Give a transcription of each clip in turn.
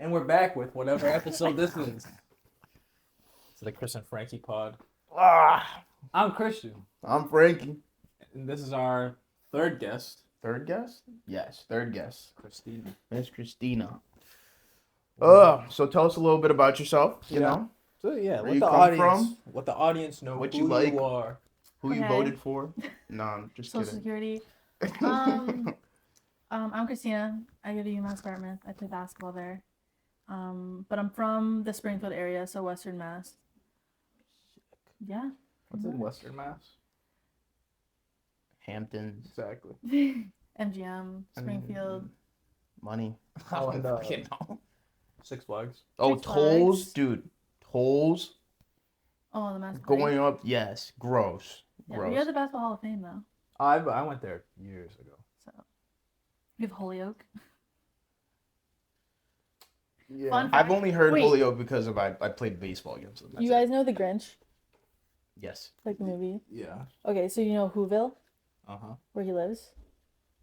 And we're back with whatever episode this is. It's the Chris and Frankie pod. I'm Christian. I'm Frankie. And this is our third guest. Third guest? Yes, third guest. Cristina. Miss Cristina. So tell us a little bit about yourself, you know? So yeah, Where you come from? Let the audience know What who you like. you are. Who you voted for? No, I'm just Social kidding. Security. I'm Cristina. I go to UMass Dartmouth. I play basketball there. But I'm from the Springfield area, so Western Mass. Yeah. What's in Western Mass? Hamptons. Exactly. MGM, Springfield. Money. I don't know. Fucking know. Six Flags. Oh, Six tolls? Flags. Dude, tolls Oh, the Mass. going up. Yes, gross. Yeah, Gross. we have the Basketball Hall of Fame though. I went there years ago. So we have Holyoke. Yeah. Fun I've only heard Wait. Holyoke because I played baseball against them. That's You guys know The Grinch, Yes. like the movie? Yeah. Okay, so you know Whoville, Uh-huh. where he lives?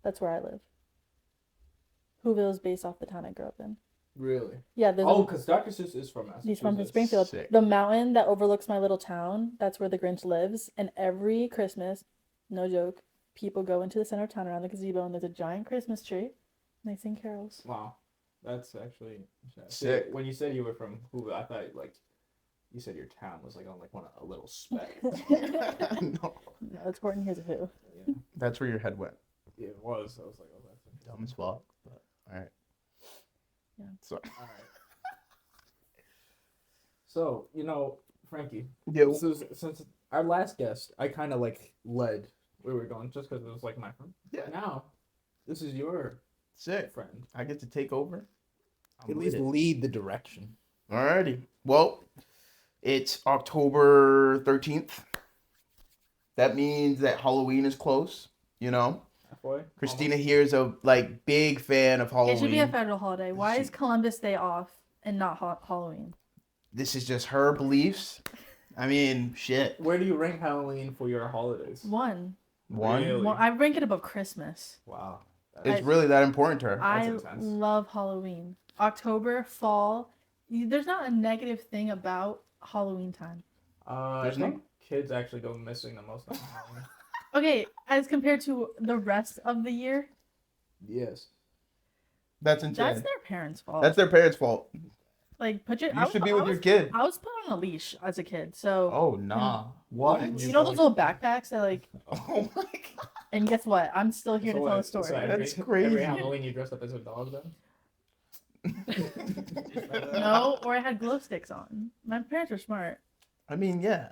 That's where I live. Whoville is based off the town I grew up in. Really? Yeah, there's Oh, because Dr. Seuss is from Massachusetts. he's from Springfield. Sick. The mountain that overlooks my little town, that's where the Grinch lives. And every Christmas, no joke, people go into the center of town around the gazebo and there's a giant Christmas tree. And they sing carols. Wow. That's actually Sick. When you said you were from Hoover, I thought like you said your town was like on like a little speck. No. No, it's Horton Hears a Who. Yeah. That's where your head went. Yeah, it was. I was like, oh, that's interesting. Dumb as fuck. But all right. Yeah. So. All right. So, Frankie, Yeah. so since our last guest, I kind of like led where we're going just because it was like my friend. Yeah. Now, this is your Sick. friend. I get to take over. At least lead the direction. Alrighty. Well, it's October 13th. That means that Halloween is close, you know? Halfway. Christina here is a big fan of Halloween. It should be a federal holiday. Why is Columbus Day off and not Halloween? This is just her beliefs. I mean, shit. Where do you rank Halloween for your holidays? One. Really? Well, I rank it above Christmas. Wow. It's really that important to her. I intense. love Halloween. October, fall. There's not a negative thing about Halloween time. I There's think kids actually go missing the most on Halloween. Okay, as compared to the rest of the year, Yes. That's insane. that's their parents' fault. That's their parents' fault. Like, put your. You should be with your kid. I was put on a leash as a kid, so. Oh, nah. What? You know those little backpacks that like, Oh my god. and guess what? I'm still here to tell a story. So That's every crazy. Halloween you dress up as a dog then? No, or I had glow sticks on. My parents were smart. I mean, yeah.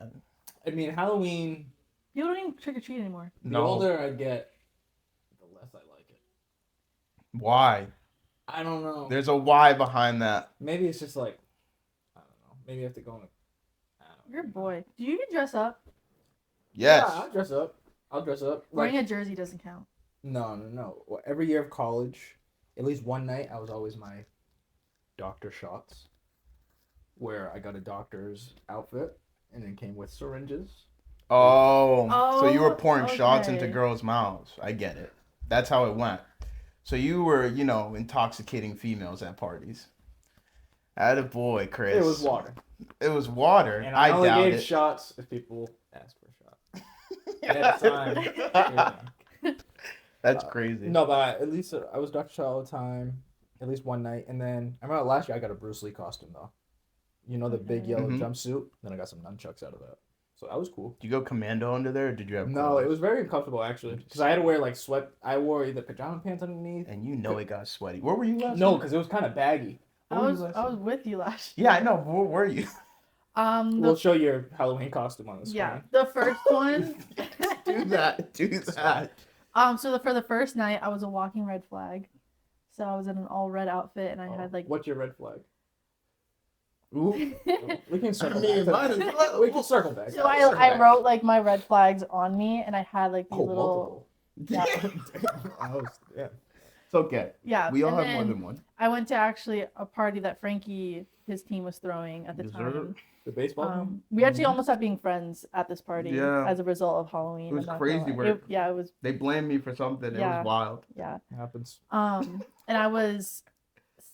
I mean, Halloween, People don't even trick or treat anymore. the No. older I get, the less I like it. Why? I don't know. There's a why behind that. Maybe it's just like, I don't know. Maybe I have to go in I don't know. You're a boy. Do you even dress up? Yes. Yeah, I'll dress up. Wearing a jersey doesn't count. No. Well, every year of college, at least one night, I was always my doctor shots, where I got a doctor's outfit and it came with syringes. Oh, so you were pouring okay. shots into girls' mouths. I get it. That's how it went. So you were, intoxicating females at parties. Attaboy, Chris. It was water. It was water. And I only doubt gave it. shots if people asked for a shot. At the time. Yeah. That's crazy. No, but at least I was Dr. Shaw all the time, at least one night. And then I remember last year I got a Bruce Lee costume though. You know, the big yellow Mhm. jumpsuit? Then I got some nunchucks out of that. So that was cool. Did you go commando under there or did you have No, clothes? it was very uncomfortable actually. Because I had to wear like I wore either pajama pants underneath. And it got sweaty. Where were you last No, time? because it was kind of baggy. I Where were you was last I time? was with you last. Yeah, I know. Where were you? We'll show your Halloween costume on the screen. Yeah, the first one. Do that. So for the first night, I was a walking red flag. So I was in an all red outfit, and I had like. What's your red flag? Ooh. We can circle I mean, back. might as well. We can circle back. So I wrote like my red flags on me, and I had like these Oh, little. multiple. Yeah. Yeah. It's okay. Yeah. We all and have more then than one. I went to actually a party that Frankie, his team was throwing at the Dessert? time. The baseball team? We actually almost stopped being friends at this party Yeah. as a result of Halloween. It was I'm not crazy gonna lie. work. It was. They blamed me for something. It Yeah. was wild. Yeah. Happens. And I was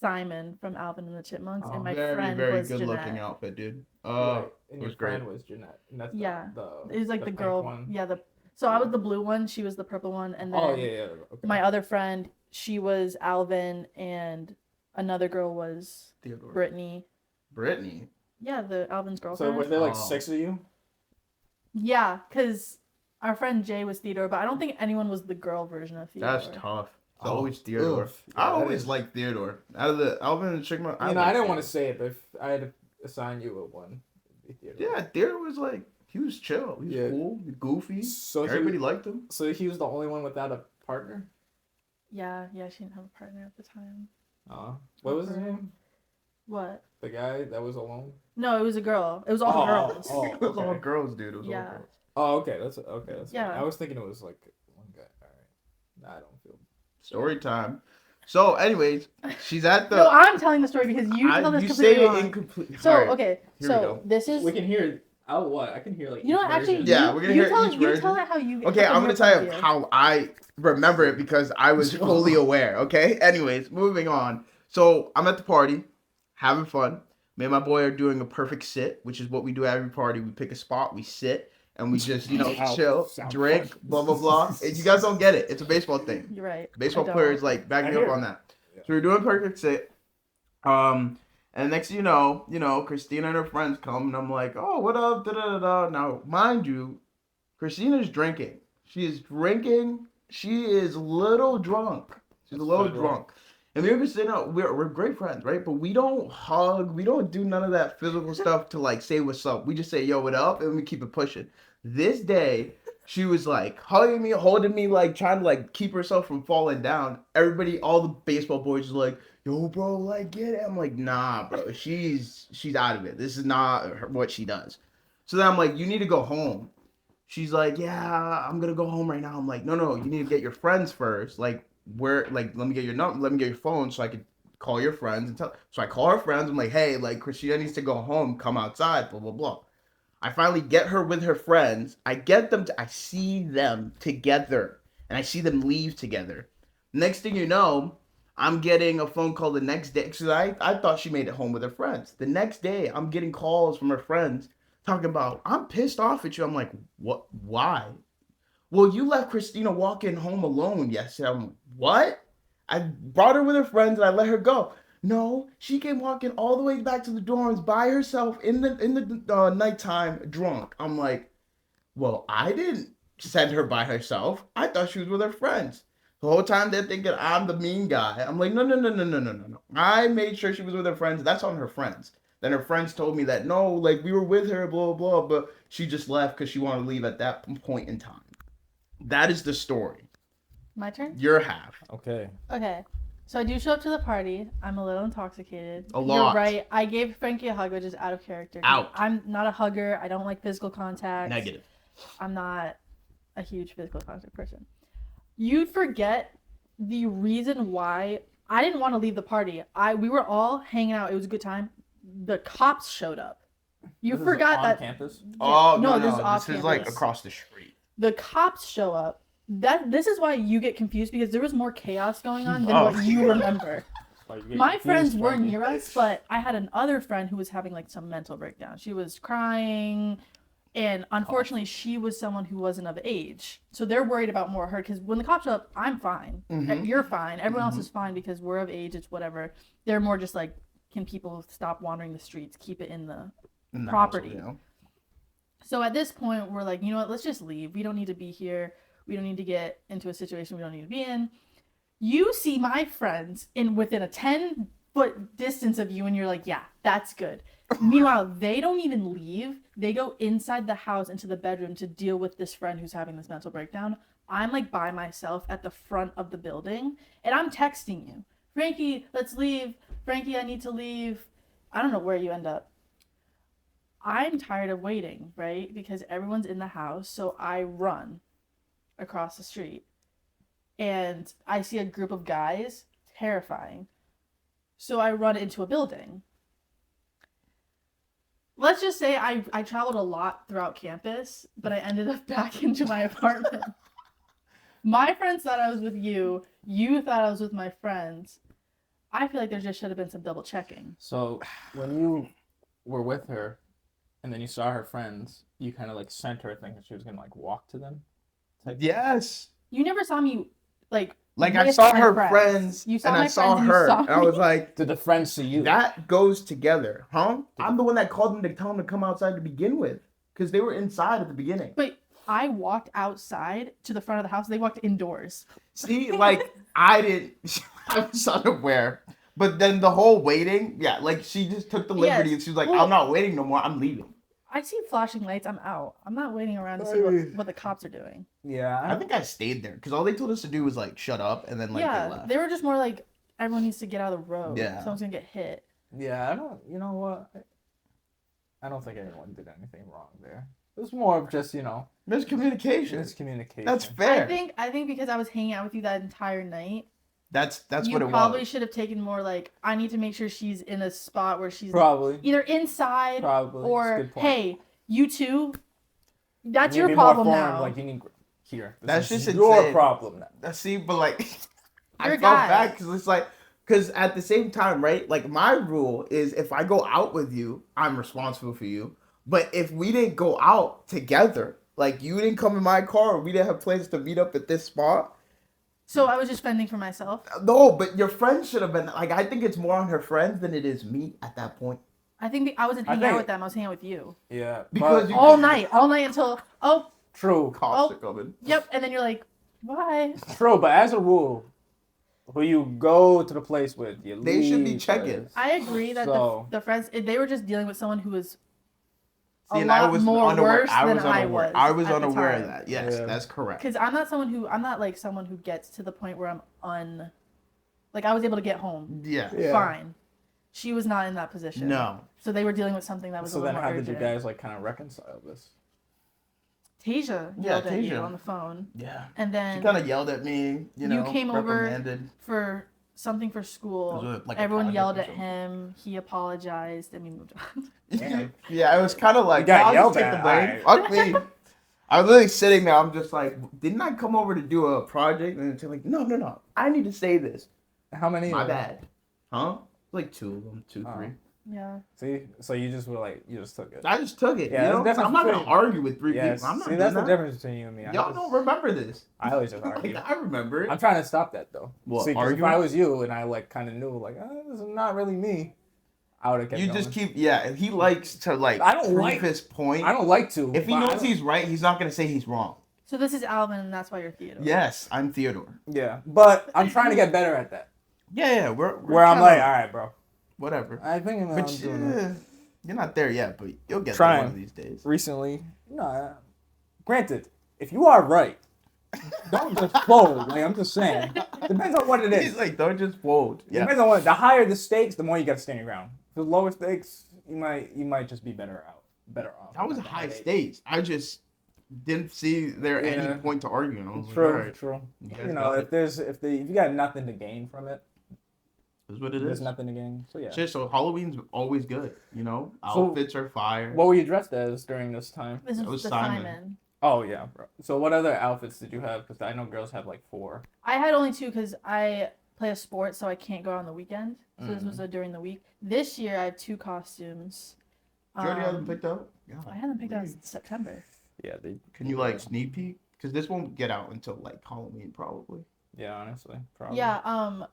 Simon from Alvin and the Chipmunks, and Oh, my Very, friend very was good looking Jeanette. outfit, dude. Right. It And your was great. friend was Jeanette. And that's Yeah. the It was like the pink girl. one. Yeah, so I was the blue one. She was the purple one, and then Oh yeah. Okay. my other friend, she was Alvin, and another girl was Theodore. Brittany. Brittany. Yeah, the Alvin's So girlfriend. were there like Oh. 6 of you? Yeah, because our friend Jay was Theodore, but I don't think anyone was the girl version of Theodore. That's tough. It's Oh, always Theodore. oof. I Yeah, that always is- liked Theodore. Out of the Alvin and Chipmunk, I didn't want to say it, but if I had to assign you a one, it'd be Theodore. Yeah, Theodore was like, he was chill. He was Yeah. cool, goofy. So Everybody liked him. So he was the only one without a partner. Yeah, she didn't have a partner at the time. What was his name? What? The guy that was alone. No, it was a girl. It was all girls. Oh, It was all okay. girls, dude. It was Yeah. all girls. Oh, okay. That's okay. That's Yeah. fine. I was thinking it was like one guy. All right. Nah, I don't feel. Story time. So, anyways, she's at the. No, I'm telling the story because you tell this you completely say it wrong. incomplete. So Alright, okay, here we so go. this is We can hear. Oh, what? I can hear like. you know each what actually version. Yeah, you, we're gonna you hear tell each you version. tell it how you Okay, how I'm your gonna tell point you of view. how I remember it because I was fully aware. Okay. Anyways, moving on. So I'm at the party, having fun. Me and my boy are doing a perfect sit, which is what we do at every party. We pick a spot, we sit, and we just Wow, chill, sound drink, fun. blah blah blah. And you guys don't get it. It's a baseball thing. You're right. Baseball I don't. players like back I me up hear on it. that. Yeah. So we're doing perfect sit. And next thing you know, Christina and her friends come, and I'm like, oh, what up? Da da da da. Now, mind you, Christina's drinking. She is drinking. She is a little drunk. She's a little Good drunk. And me and Christina, we're great friends, right? But we don't hug. We don't do none of that physical stuff to like say what's up. We just say, yo, what up? And we keep it pushing. This day, she was like hugging me, holding me, like trying to like keep herself from falling down. Everybody, all the baseball boys, was like, "Yo, bro, like get it." I'm like, "Nah, bro, she's out of it. This is not what she does." So then I'm like, "You need to go home." She's like, "Yeah, I'm gonna go home right now." I'm like, "No, you need to get your friends first. Like, let me get your number, let me get your phone so I could call your friends and tell." So I call her friends. I'm like, "Hey, like Christina needs to go home. Come outside." Blah blah blah. I finally get her with her friends. I see them together, and I see them leave together. Next thing you know, I'm getting a phone call the next day because I thought she made it home with her friends. The next day, I'm getting calls from her friends talking about, "I'm pissed off at you." I'm like, "What? Why?" "Well, you left Christina walking home alone yesterday." I'm like, "What?" "I brought her with her friends and I let her go." "No, she came walking all the way back to the dorms by herself in the nighttime drunk." I'm like, "Well, I didn't send her by herself. I thought she was with her friends." The whole time they're thinking I'm the mean guy. I'm like, no. I made sure she was with her friends. That's on her friends. Then her friends told me that no, like we were with her, blah blah, but she just left because she wanted to leave at that point in time. That is the story. My turn? Your half. Okay. Okay. So I do show up to the party. I'm a little intoxicated. A lot. You're right. I gave Frankie a hug, which is out of character. Out. I'm not a hugger. I don't like physical contact. Negative. I'm not a huge physical contact person. You forget the reason why I didn't want to leave the party. We were all hanging out. It was a good time. The cops showed up. You This is forgot on that. campus. Oh no, this is off this is like campus. across the street. The cops show up. This is why you get confused because there was more chaos going on than Oh. what you remember. Like, you get My confused, friends were Frankie. near us, but I had another friend who was having like some mental breakdown. She was crying, and unfortunately, she was someone who wasn't of age. So they're worried about more her because when the cops show up, I'm fine. Mhm. You're fine. Everyone else is fine because we're of age. It's whatever. They're more just like, can people stop wandering the streets? Keep it in the In the property. house, you know? So at this point, we're like, you know what? Let's just leave. We don't need to be here. We don't need to get into a situation we don't need to be in. You see my friends within a 10-foot distance of you, and you're like, yeah, that's good. Meanwhile, they don't even leave. They go inside the house into the bedroom to deal with this friend who's having this mental breakdown. I'm like by myself at the front of the building, and I'm texting you, Frankie, let's leave. Frankie, I need to leave. I don't know where you end up. I'm tired of waiting, right? Because everyone's in the house. So I run across the street and I see a group of guys, terrifying. So I run into a building. Let's just say I traveled a lot throughout campus, but I ended up back into my apartment. My friends thought I was with you. You thought I was with my friends. I feel like there just should have been some double checking. So when you were with her, and then you saw her friends, you kind of like sent her thinking she was gonna like walk to them. Yes. You never saw me like. Like I with saw my her friends, You saw and my I saw friends and you her, saw and I was me. like, Did the friends see you? that goes together, huh? I'm the one that called them to tell them to come outside to begin with, because they were inside at the beginning. But I walked outside to the front of the house. They walked indoors. See, like I didn't. I was unaware. But then the whole waiting, yeah, like she just took the liberty and she was like, Well, I'm not waiting no more. I'm leaving. I see flashing lights. I'm out. I'm not waiting around to see what the cops are doing. Yeah. I think I stayed there because all they told us to do was like shut up and then like they left. They were just more like everyone needs to get out of the road. Yeah. Someone's gonna get hit. Yeah, I don't. You know what? I don't think anyone did anything wrong there. It was more of just Miscommunication. miscommunication. That's fair. I think because I was hanging out with you that entire night. That's you what it probably was. should have taken more like I need to make sure she's in a spot where she's probably either inside probably or hey, you two. That's You your need more problem form, now. Like you need here. That's is just your insane. problem now. See, but like I You're a felt guy. bad because it's like because at the same time, right? Like my rule is if I go out with you, I'm responsible for you. But if we didn't go out together, like you didn't come in my car, or we didn't have plans to meet up at this spot. So I was just fending for myself. No, but your friends should have been like. I think it's more on her friends than it is me at that point. I think I wasn't hanging out with them. I was hanging out with you. Yeah, Because all night until true. Cops are coming. Yep, and then you're like, bye. True, but as a rule, who you go to the place with, you They should be leave checking. first. I agree that the friends they were just dealing with someone who was See, a and lot I was more unaware. worse I was than I unaware. was. I was at the unaware of time. that. Yes, Yeah. that's correct. Because I'm not like someone who gets to the point where like I was able to get home. Yeah. Yeah. Fine. She was not in that position. No. So they were dealing with something that was So a little then, more how did you urgent. guys like kind of reconcile this? Tasia Yeah, yelled at you Tasia. on the phone, Yeah. and then She kind of yelled at me. You came over reprimanded. for something for school. It was like a Everyone project yelled or at something. him. He apologized, and we moved on. Damn. Yeah, it was kind of like You got I'll yelled just take at, the blame. alright. Fuck me. I was literally sitting there. I'm just like, didn't I come over to do a project? And they're like, no. I need to say this. How many? My of them? bad. Huh? Like two of them, two, Oh. 3. Yeah. See, so you just were like, you just took it. I just took it. Yeah, you know? that's the I'm not gonna difference argue with 3 Yes. people. I'm not See, doing that's the that. difference between you and me. Y'all don't remember this. I always just argue. Like, I remember it. I'm trying to stop that though. What, See, 'cause if arguing? I was you and I like kind of knew like, this is not really me, I would have kept You going. just keep, yeah. He likes to like I don't prove like- his point. I don't like to. If he but I knows don't- he's right, he's not gonna say he's wrong. So this is Alvin, and that's why you're Theodore. Yes, I'm Theodore. Yeah, but I'm trying to get better at that. Yeah, we're Where I'm kinda- like, all right, bro. whatever. I think I'm But doing it. you're not there yet, but you'll get there Trying. one of these days. Recently, granted, if you are right, don't just fold. Like I'm just saying, depends on what it He's is. like, don't just fold. Yeah. Depends on what. The higher the stakes, the more you got to stand your ground. The lower stakes, you might just be better off. That was a Not high headache. stakes. I just didn't see there any Yeah. point to arguing. I was like, True, all right, true. you guys You know, got if you got nothing to gain from it, That's what it there's is. nothing to gain. So yeah. Shit, so Halloween's always good, you know? So- Outfits are fire. What were you dressed as during this time? This That is was the Simon. Simon. Oh yeah, bro. So what other outfits did you have? Because I know girls have like 4. I had only 2 because I play a sport, so I can't go out on the weekend. So this Mm. was during the week. This year I have 2 costumes. You already have them Um, picked out? Yeah. I had them picked out in September. Yeah, they. Can you like sneak peek? Because this won't get out until like Halloween probably. Yeah, honestly, probably. Yeah. So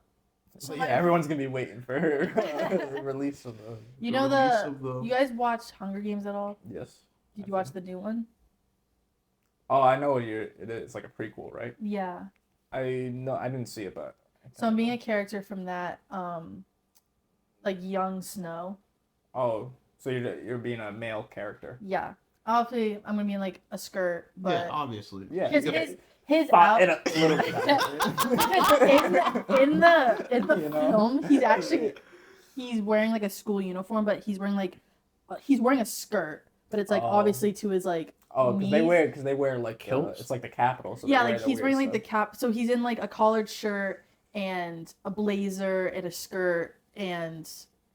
So yeah, my- everyone's gonna be waiting for the release of the. You know release the. of the- You guys watched Hunger Games at all? Yes. Did you watch the new one? Oh, I know what it is. It's like a prequel, right? Yeah. I know. I didn't see it, but. So I'm being a character from that, like young Snow. Oh, so you're being a male character. Yeah. Obviously, I'm gonna be in like a skirt, but Yeah, obviously. Yeah. his you gotta- his Fi- out in a little bit. in the You know? film, he's wearing like a school uniform, but he's wearing a skirt, but it's like Oh. obviously to his like Oh, because knees. they wear like Kilts? it's like the capital. So Yeah, they wear like the he's weird wearing like the stuff. cap. So he's in like a collared shirt and a blazer and a skirt and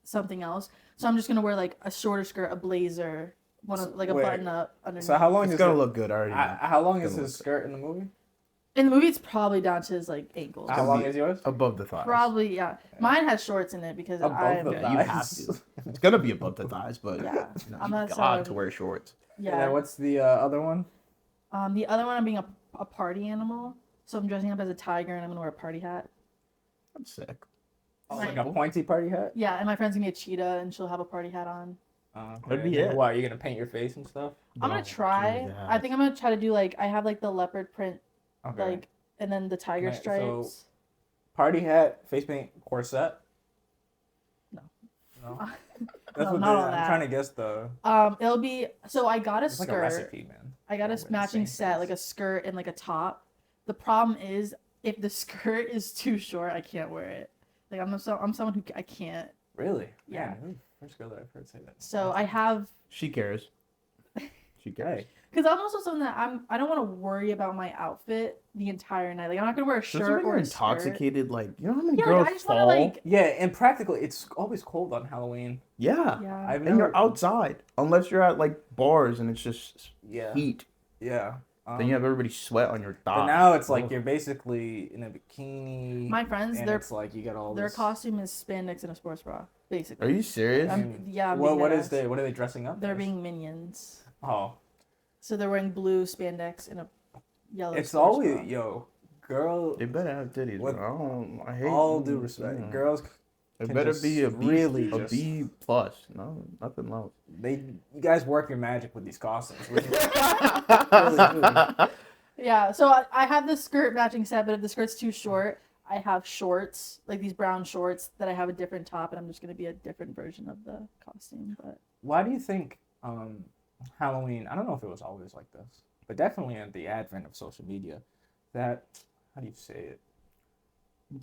something else. So I'm just gonna wear like a shorter skirt, a blazer, like a Wait, button up underneath. So how long It's is gonna it? look good already. How long is Gonna his look skirt in the movie? In the movie, it's probably down to his like ankles. How long is yours? Above the thighs. Probably, yeah. Mine has shorts in it because Above I'm the Yeah, you have thighs. to. It's gonna be above the thighs, but Yeah, you know, I'm you not got sorry. to wear shorts. And yeah. then what's the other one? The other one, I'm being a party animal, so I'm dressing up as a tiger and I'm gonna wear a party hat. That's sick. Oh, Right. like a pointy party hat? Yeah, and my friend's gonna be a cheetah and she'll have a party hat on. That'd be And then it. what? Are you gonna paint your face and stuff? I'm gonna Don't try. do that. I think I'm gonna try to do like I have like the leopard print, Okay. like, and then the tiger Right, so- stripes. Party hat, face paint, corset. No. No. No, That's what not all I'm that. trying to guess the. It'll be so I got a It's like a skirt. recipe, man. I got All a with the matching same set, things. like a skirt and like a top. The problem is if the skirt is too short, I can't wear it. Like I'm someone who I can't. Really? Yeah. Man, who's the first girl that I've heard say that. So I have She cares. She cares. Hey, because I'm also someone that I don't want to worry about my outfit the entire night. Like I'm not gonna wear a Just shirt when or you're a skirt. intoxicated, like you know how many Yeah, girls like, I just wanna, fall. like- yeah, and practically, it's always cold on Halloween. Yeah. Yeah. I've And never. you're outside, unless you're at like bars and it's just Yeah. heat. Yeah. Then you have everybody sweat on your thigh. But now it's like Ugh. you're basically in a bikini. My friends, and their it's like you got all their this. costume is spandex and a sports bra, basically. Are you serious? I'm being What dead is ass. they? What are they dressing up? They're as? being minions. Oh, So they're wearing blue spandex and a yellow. it's sports always bra. girl. They better have titties. With Bro. I hate All due respect, yeah. girls. It can better just be a B, really a just- B plus. No, nothing else. You guys work your magic with these costumes. Really do. Yeah, so I have the skirt matching set, but if the skirt's too short, I have shorts, like these brown shorts that I have a different top, and I'm just gonna be a different version of the costume. But Why do you think Halloween? I don't know if it was always like this, but definitely at the advent of social media, that how do you say it?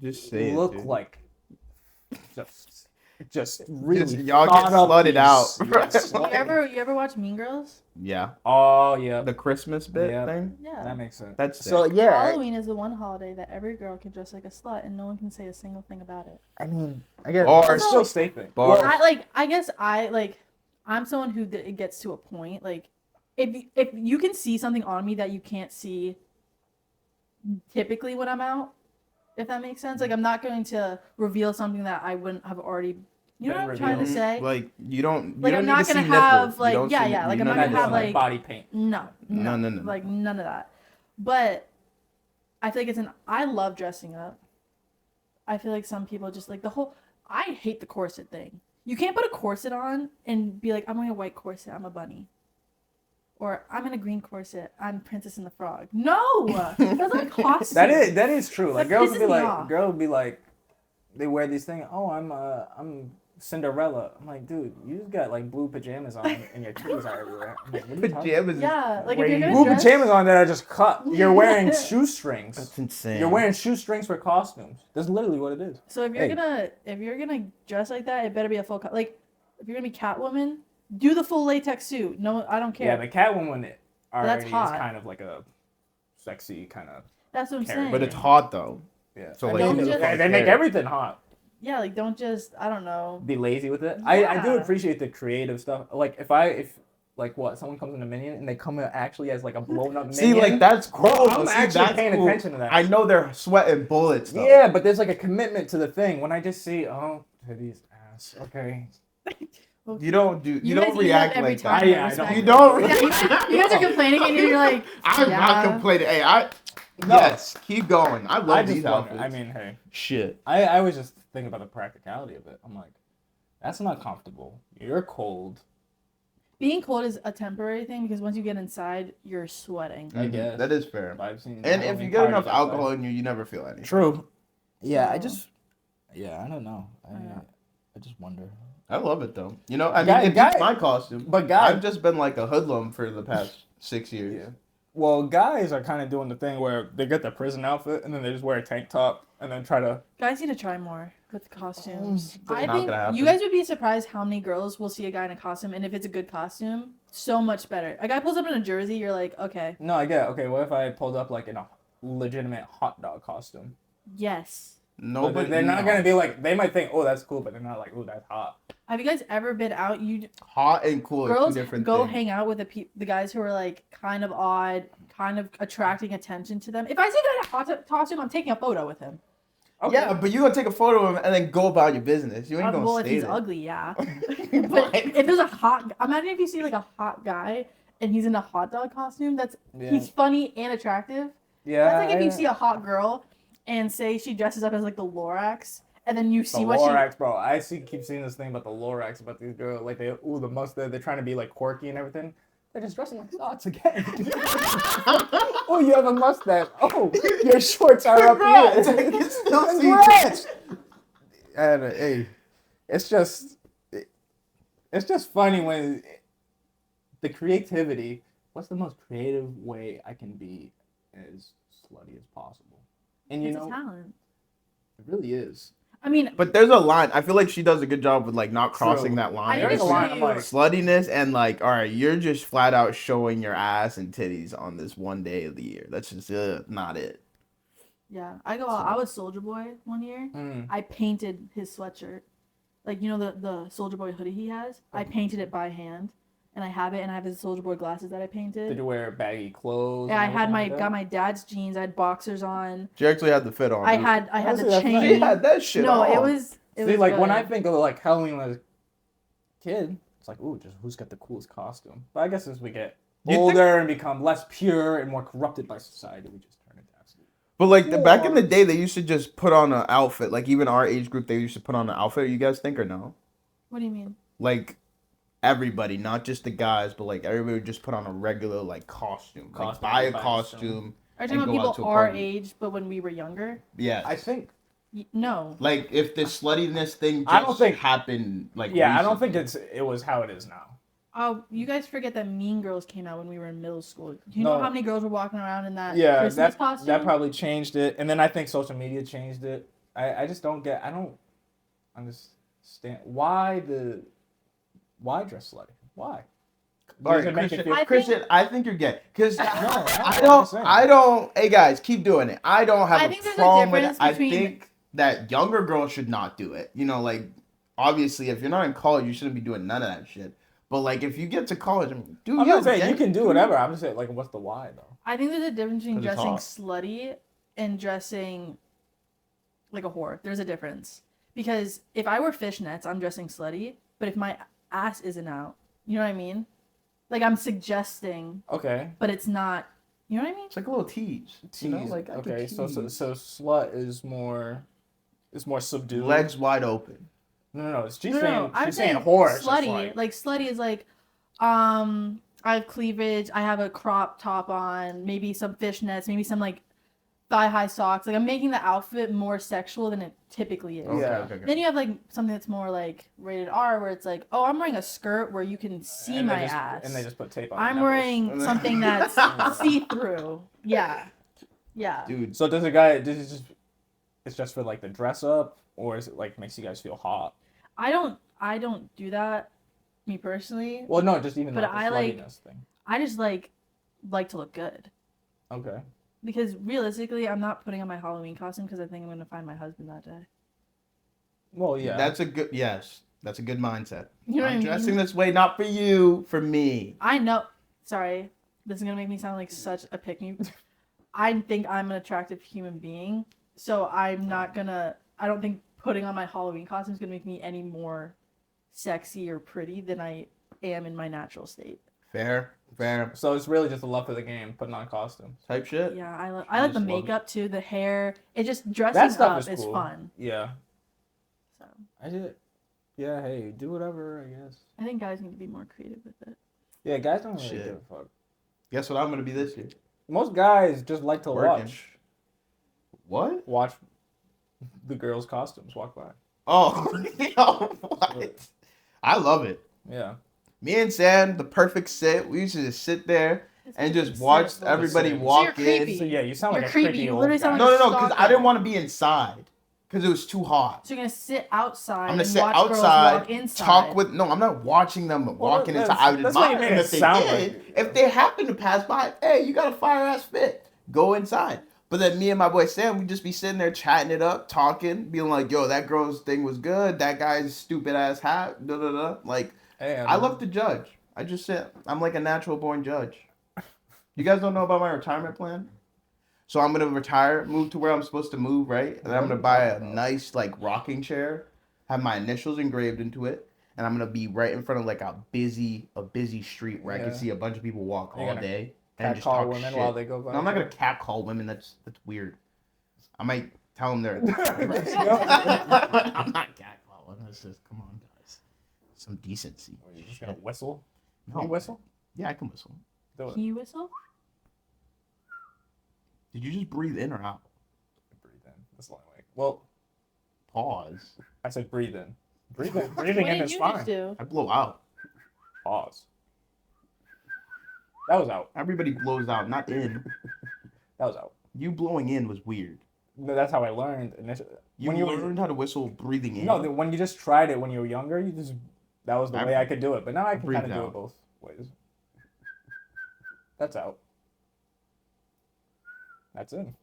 Just say Look it. Dude. like just really y'all get thought up slutted these- out. yes, you like- ever watch Mean Girls? Yeah. Oh yeah, The Christmas bit Yeah. thing. Yeah. that makes sense. That's so sick. yeah. Halloween is the one holiday that every girl can dress like a slut, and no one can say a single thing about it. I mean, I guess Bars. it's still statement. Bars. I guess I'm someone who it gets to a point. Like, if you can see something on me that you can't see typically when I'm out, if that makes sense. Like, I'm not going to reveal something that I wouldn't have already. You know Been what I'm trying to revealed. say? Like you don't. Like, you I'm don't not need to gonna see have, nipples. You like, don't yeah, see- yeah, like, you I'm know not that gonna have, doing, like- body paint. No, No. like none of that. But I feel like I love dressing up. I feel like some people just like I hate the corset thing. You can't put a corset on and be like, I'm wearing a white corset, I'm a bunny. Or I'm in a green corset, I'm Princess and the Frog. No! That's like costume. That is true. Like That girls would pisses be me like, off. they wear these things. Oh, I'm Cinderella. I'm like, dude, you just got like blue pajamas on and your titties are everywhere. I'm like, what are you talking Pajamas. Yeah, like if Wearing you're gonna blue dress, pajamas on that are just cut. You're wearing shoestrings. That's insane. You're wearing shoestrings for costumes. That's literally what it is. So if you're Hey. gonna dress like that, it better be a full like if you're gonna be Catwoman, do the full latex suit. No, I don't care. Yeah, the Catwoman That's already is hot. kind of like a sexy kind of. That's what I'm Carry- saying. But it's hot though. Yeah. So I like, don't who the just- fuck they make cares? everything hot. Yeah, like don't just I don't know. Be lazy with it. I do Yeah. appreciate the creative stuff. Like if like what someone comes in a minion and they come in actually as like a blown up See, minion. like that's cool. Bro, I'm See, actually that's paying cool. attention to that. I know they're sweating bullets though. Yeah, but there's like a commitment to the thing. When I just see titties, ass, okay. You don't do. You, guys don't eat react that every like time, that. Yeah, I respect don't. You it. don't. Yeah, you guys are complaining and you're like, I'm yeah. not complaining. Hey, No. yes, keep going. I love I these just wonder. outfits. I mean, hey, shit. I was just thinking about the practicality of it. I'm like, that's not comfortable. You're cold. Being cold is a temporary thing because once you get inside, you're sweating. I Mhm, guess. that is fair. I've seen. And if Halloween you get enough parties outside. alcohol in you, you never feel anything. True. Yeah, I So- just. Yeah, I don't know. Yeah. I just wonder. I love it though. You know, I mean, Guy- it's guy- my costume. But guys, I've just been like a hoodlum for the past 6 years. yeah. Well, guys are kind of doing the thing where they get the prison outfit and then they just wear a tank top and then try to. Guys need to try more with the costumes. That's I not think gonna happen. you guys would be surprised how many girls will see a guy in a costume, and if it's a good costume, so much better. A guy pulls up in a jersey, you're like, okay, No, I get. Okay, what if I pulled up like in a legitimate hot dog costume? yes. No, But they're not gonna be like. They might think, oh, that's cool, but they're not like, oh, that's hot. Have you guys ever been out? You hot and cool. Are two girls different go things. hang out with the guys who are like kind of odd, kind of attracting attention to them. If I see a guy in a hot costume, I'm taking a photo with him. Okay. Yeah, but you're gonna take a photo of him and then go about your business. You ain't gonna Well, if stay he's there. ugly, yeah. But if there's a imagine if you see like a hot guy and he's in a hot dog costume. He's funny and attractive. Yeah. That's like if you see a hot girl and say she dresses up as like the Lorax, and then you see the what Lorax, bro. I keep seeing this thing about the Lorax, about these girls, like the mustache. They're trying to be like quirky and everything. They're just dressing like thoughts again. Oh, you have a mustache. Oh, your shorts are up here. Congrats. And hey, it's just funny when the creativity. What's the most creative way I can be as slutty as possible? And you it's know, a talent. it really is. I mean, But there's a line. I feel like she does a good job with like not crossing True. that line. I think There's a it's line. really- I'm like, Sluttiness and like, all right, you're just flat out showing your ass and titties on this one day of the year. That's just not it. yeah, I was Soldier Boy one year. I painted his sweatshirt, like you know the Soldier Boy hoodie he has. I painted it by hand, and I have it, and I have his Soldier Boy glasses that I painted. did you wear baggy clothes? Yeah, I and had everything like my dad's jeans. I had boxers on. She actually had the fit on. I had Honestly, the that's chain. nice. She had that shit No, on. it was. See, was like when good. I think of like Halloween as a kid, it's like, ooh, just who's got the coolest costume? But I guess as we get You older and become less pure and more corrupted by society, we just turn into absolute. But like back in the day, they used to just put on an outfit. Like even our age group, they used to put on an outfit. You guys think or no? What do you mean? Like everybody, not just the guys, but like everybody would just put on a regular like costume. Like buy a costume. Are you talking and about go out to people a our party. age, but when we were younger? Yeah. I think. No. Like if this sluttiness thing just I don't think- happened like Yeah, I don't think recently. it was how it is now. Oh, you guys forget that Mean Girls came out when we were in middle school. Do you know No. how many girls were walking around in that Yeah, Christmas costume? that probably changed it, and then I think social media changed it. I just don't get. I don't understand why dress slutty. Why? All Does right, it make you Christian, feel- Christian, I think you're gay. Because I'm saying. I don't, hey guys, keep doing it. I don't have I a think there's a problem with it. difference I between- think that younger girls should not do it. You know, like, obviously, if you're not in college, you shouldn't be doing none of that shit. But, like, if you get to college, I mean, I'm not saying you can do whatever. I'm just saying, like, what's the why though? I think there's a difference between 'Cause it's dressing hot. slutty and dressing like a whore. There's a difference. Because if I wear fishnets, I'm dressing slutty. But if my ass isn't out, you know what I mean? Like I'm suggesting, Okay. but it's not. You know what I mean? It's like a little tease. You know, Tease. like, I could Okay, so tease. slut is more. It's more subdued. Legs wide open. No. She's No, saying I'm she's saying saying whore. It's just slutty. Like slutty is like, I have cleavage. I have a crop top on. Maybe some fishnets. Maybe some like thigh high socks. Like I'm making the outfit more sexual than it typically is. Yeah. Okay. Then you have like something that's more like rated R, where it's like, oh, I'm wearing a skirt where you can see and they my just- ass. And they just put tape on. I'm the nipples. wearing something that's see through. Yeah. Dude, So does a guy? Does it just? It's just for like the dress up, or is it like makes you guys feel hot? I don't do that, me personally. Well, no, just even But like the I like- sluttiness thing. I just like to look good. Okay. Because realistically, I'm not putting on my Halloween costume because I think I'm gonna find my husband that day. Well, yeah. that's a good, yes, that's a good mindset. You know what I I'm mean? dressing this way, not for you, for me. I know. Sorry, this is gonna make me sound like such a pick me. I think I'm an attractive human being, so I'm not gonna. I don't think putting on my Halloween costume is gonna make me any more sexy or pretty than I am in my natural state. Fair So it's really just a love for the game, putting on costumes. type shit. Yeah, I like the just love it. makeup too, the hair. It just dressing That stuff up is cool. fun. Yeah. So I did. Yeah. Hey, do whatever. I guess. I think guys need to be more creative with it. Yeah, guys don't really Shit. give a fuck. Guess what I'm gonna be this year? Most guys just like to Working. watch What? the girls' costumes walk by. Oh, yo, what? I love it. Yeah. Me and Sam, the perfect sit. We used to just sit there and just watch Sick. everybody So you're walk creepy. in. So yeah, you sound You're like a creepy. creepy You old literally guy. sound No, like because I Stalker. didn't want to be inside because it was too hot. So you're gonna sit outside I'm gonna and sit watch girls walk outside, inside. talk with. No, I'm not watching them walking that's- inside. I would that's why you admire made them it if they sound did. like- If they happen to pass by, hey, you got a fire ass fit. Go inside. But then me and my boy Sam, we'd just be sitting there chatting it up, talking, being like, yo, that girl's thing was good. That guy's stupid ass hat. Da da da. Like, Hey, I love to judge. I just sit. I'm like a natural born judge. You guys don't know about my retirement plan? So I'm gonna retire, move to where I'm supposed to move, right? And then I'm gonna buy a nice like rocking chair, have my initials engraved into it, and I'm gonna be right in front of like a busy street where I can Yeah. see a bunch of people walk You're all gonna day and just Catcall talk women shit. while they go by. No, I'm not gonna catcall women. That's weird. I might tell them they're. I'm not catcalling. That's just come on, guys. Some decency. Or you're just gonna whistle. No. Can you whistle? Yeah, I can whistle. Do it. Can you whistle? Did you just breathe in or out? Breathe in. That's the only way. Well, Pause. I said breathe in. Breathe in. Breathing What in did is you fine. just do? I blow out. Pause. That was out. Everybody blows out, not in. That was out. You blowing in was weird. No, that's how I learned initially. You learned how to whistle breathing in? No, when you just tried it when you were younger, that was the way I could do it. But now I can breathe kind of do out. it both ways. That's out. That's in.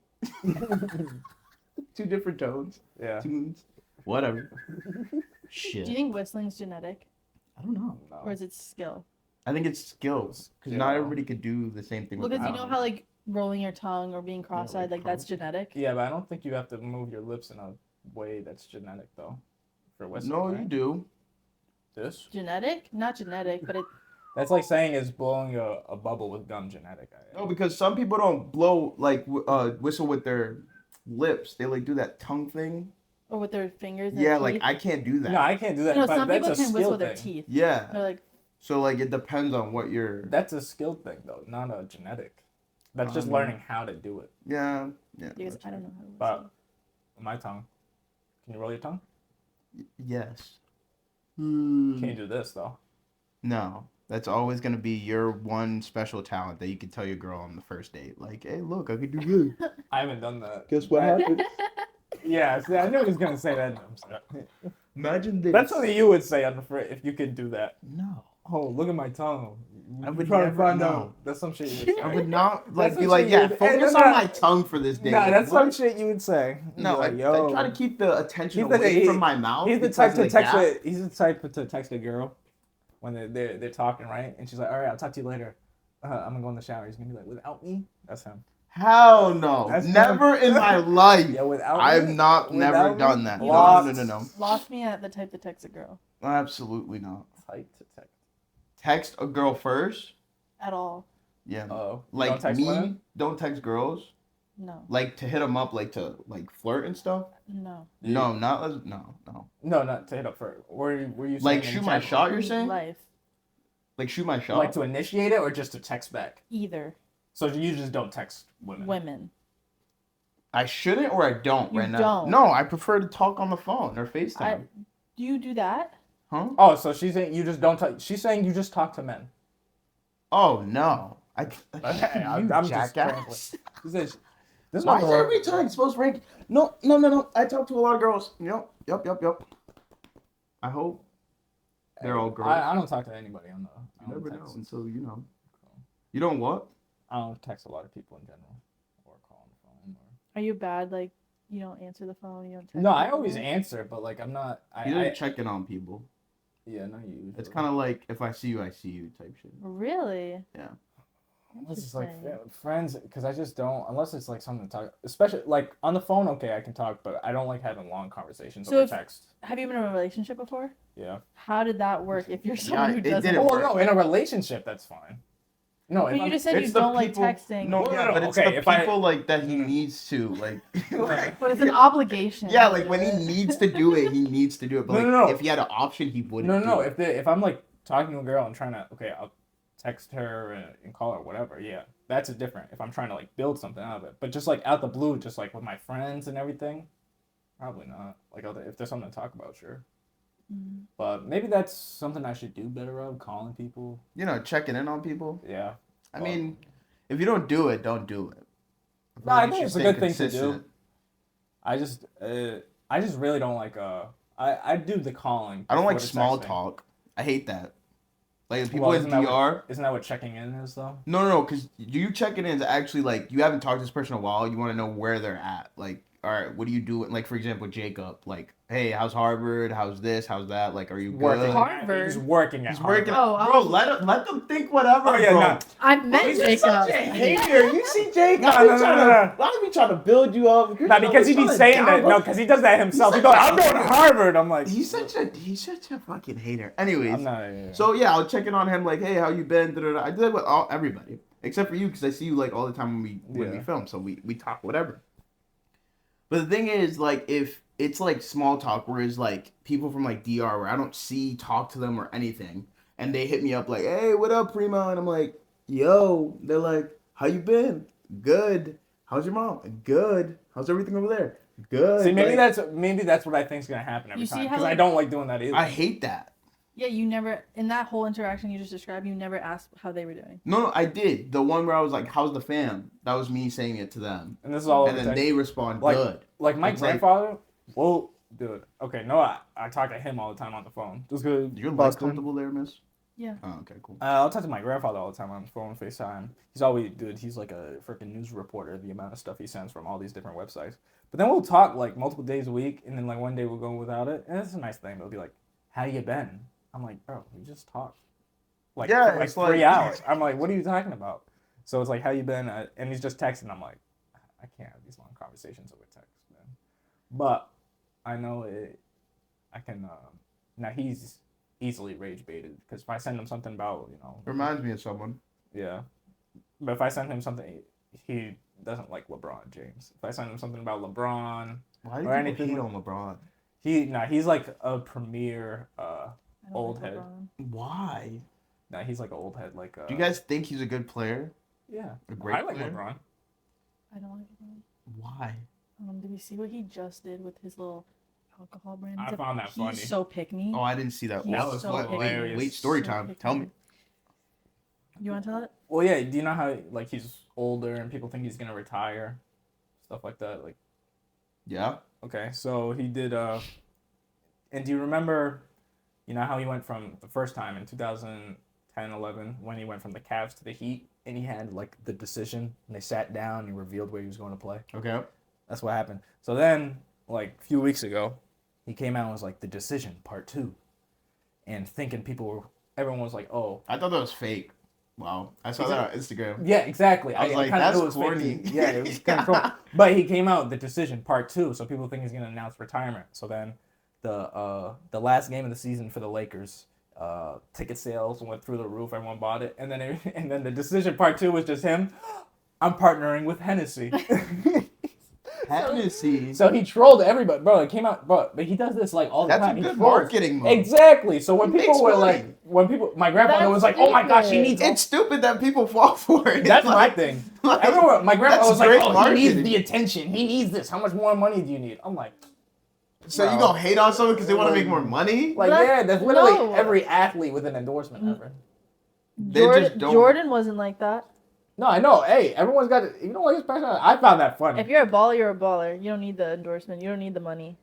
Two different tones. Yeah. Tunes. Whatever. Do Shit. you think whistling's genetic, I don't know. No. or is it skill? I think it's skills. Because not everybody could do the same thing. Well, with because their you know mouth. how like rolling your tongue or being cross-eyed, like that's genetic. Yeah, but I don't think you have to move your lips in a way that's genetic though. For whistling. No, right? you do. This? Genetic? Not genetic, but it. That's like saying is blowing a bubble with gum genetic. No, because some people don't blow, like, whistle with their lips. They, like, do that tongue thing. Or with their fingers. And Yeah, their like, teeth. I can't do that. No, I can't do that. No, but some that's people a can skill whistle with thing. their teeth. Yeah. They're like, So, like, it depends on what you're... That's a skill thing though, not a genetic. That's just learning how to do it. Yeah. Yeah. because I don't know how to whistle. But my tongue. Can you roll your tongue? Yes. Can't do this though. No. That's always going to be your one special talent that you can tell your girl on the first date. Like, hey, look, I can do good. I haven't done that. Guess what happened? Yeah, see, I knew he was gonna say that. I'm sorry. Imagine this. That's something you would say on the if you could do that. No. Oh, look at my tongue. I You would probably never find know. out. That's some shit you would say. I would not, like, That's be what like, you yeah, would- focus no, on no. my tongue for this date. Nah, that's What? some shit you would say. No, Like, I yo. try to keep the attention He's the- away he- from my mouth. He's the because type of to the text gap. it. He's the type to text a girl when they're talking, right? And she's like, "All right, I'll talk to you later. I'm gonna go in the shower." He's gonna be like, "Without me?" That's him. Hell no. That's Never in my life. Yeah, without me. I've not Without never me? done that. Lost. No. Lost me at the type to text a girl Absolutely not. Type to text. Text a girl first. at all. Yeah. Oh, Like text me, women? don't text girls. No, Like to hit them up, like to like flirt and stuff. no. No, not as no. No, not to hit up for. Were you Like saying in shoot my general? shot. You're saying? Life, Like shoot my shot. Like to initiate it or just to text back? either So you just don't text women. women. I shouldn't or I don't You right now. don't. No, I prefer to talk on the phone or FaceTime. Do you do that? Huh? Oh, so she's saying you just don't talk. She's saying you just talk to men. Oh no. Okay, You I'm just jackass. She says, "This Why one is every time supposed to rank? No. I talk to a lot of girls. Yep. I hope they're all girls. I don't talk to anybody on the. I You don't never know text. until you know. You don't what? I don't text a lot of people in general, or call on the phone. Or... Are you bad? Like you don't answer the phone. You don't. Text No, I people? always answer, but like I'm not. You don't check in on people. Yeah, not usually. It's kind of like if I see you type shit. Really? Yeah. Unless it's like Interesting. friends, because I just don't. Unless it's like something to talk, especially like on the phone. Okay, I can talk, but I don't like having long conversations So over if- text. Have you been in a relationship before? Yeah. How did that work? If you're someone who it doesn't. didn't Oh work. no, in a relationship, that's fine. No, But if you I'm- just said you It's the don't people- like texting. No, No, yeah, no, but it's okay, the if I- people like that he needs to like. But it's an obligation. Yeah, like when he needs to do it, he needs to do it. But like, No. if he had an option, he wouldn't. No. do it. If I'm like talking to a girl and trying to, okay, I'll text her and call her, whatever. Yeah, that's a different. If I'm trying to like build something out of it, but just like out the blue, just like with my friends and everything, probably not. Like if there's something to talk about, sure. Mm. But maybe that's something I should do better of, calling people. You know, checking in on people. Yeah. I mean, if you don't do it, don't do it. No, I You think should it's a stay good thing to do. consistent. I just really don't like I do the calling. I don't like before the small texting. talk. I hate that. Like people Well, in DR. Isn't that what checking in is though? No, because you checking in is actually like you haven't talked to this person in a while. You want to know where they're at. Like all right, what do you do? Like, for example, Jacob, like, hey, how's Harvard? How's this? How's that? Like, are you Working. good? Harvard? He's working at He's Harvard. working. Oh, Bro, let them think whatever. Oh, yeah, bro. no. I met He's Jacob. such a hater. You see, Jake? No, no. Why be trying to build you up? Nah, because he be saying that. No, because he does that himself. He goes, I'm going to Harvard. I'm like, He's such a fucking hater. Anyways, I'm not. Yeah. so yeah, I'll check in on him like, hey, how you been? Da-da-da. I do that with everybody except for you because I see you like all the time when we film, so we talk whatever. But the thing is, like, if it's like small talk, whereas like people from like DR where I don't talk to them or anything, and they hit me up like, hey, what up, Primo? And I'm like, yo. They're like, how you been? Good. How's your mom? Good. How's everything over there? Good. See, maybe like, that's what I think is gonna happen every You see time how, because I like- don't like doing that either. I hate that. Yeah, you never, in that whole interaction you just described, you never asked how they were doing. No, I did. The one where I was like, how's the fam? That was me saying it to them. And this is all. And then they respond, like, good. Like my It's like- grandfather. Well, dude. Okay, no, I talk to him all the time on the phone. Just good. You're like comfortable there, miss? Yeah. Oh, okay, cool. I'll talk to my grandfather all the time on the phone, FaceTime. He's always, dude, he's like a freaking news reporter, the amount of stuff he sends from all these different websites. But then we'll talk like multiple days a week, and then like one day we'll go without it. And it's a nice thing. They'll be like, how you been? I'm like, bro, we just talked. Like, Yeah, for like it's 3 like- hours. I'm like, what are you talking about? So it's like, how you been? And he's just texting. I'm like, I can't have these long conversations over text, man. But I know it. I can. Now he's easily rage baited because if I send him something about, Reminds me of someone. yeah, but if I send him something, he doesn't like LeBron James. If I send him something about LeBron, Why do Or you anything hate like- on LeBron? he's like a premier. I don't Old like head. LeBron. Why? He's like an old head. Like, Do you guys think he's a good player? Yeah, A great I like player? LeBron. I don't like LeBron. Why? Did you see what he just did with his little alcohol brand? I found that He's funny. so pick me. Oh, I didn't see that. He's That was so what? hilarious. Wait, story So time. pick Tell me. You want to tell it? Well, yeah. Do you know how like he's older and people think he's gonna retire, stuff like that? Like, Yeah. okay, so he did. And do you remember, how he went from the first time in 2010, 11 when he went from the Cavs to the Heat and he had like the decision and they sat down and he revealed where he was going to play. Okay. That's what happened. So then, like a few weeks ago, he came out and was like the decision part 2, and thinking everyone was like, oh. I thought that was fake. Wow. I saw that on Instagram. Yeah, exactly. I was like, kinda that's knew it was fake. corny. Yeah, it was kind of cool. But he came out the decision part 2, so people think he's gonna announce retirement. So then, the last game of the season for the Lakers, ticket sales went through the roof. Everyone bought it, and then the decision part 2 was just him. I'm partnering with Hennessy. Hennessy. So he trolled everybody, bro. It came out, bro. But he does this like all the That's time. a He good trolls. marketing move. Exactly. So when He people makes were money. like, my grandfather That's was like, "Oh my gosh, he stupid. needs." It's stupid that people fall for it. That's my Like- thing. like, Everyone, my grandpa that's was like, great "Oh, he marketing. needs the attention. He needs this. How much more money do you need?" I'm like, So you Bro. gonna hate on someone because they want to make more money? like But yeah, that's literally no. every athlete with an endorsement ever. They just don't- Jordan wasn't like that. No, I know. Hey, everyone's got it. You know what his personality? I found that funny. If you're a baller, you're a baller. You don't need the endorsement. You don't need the money.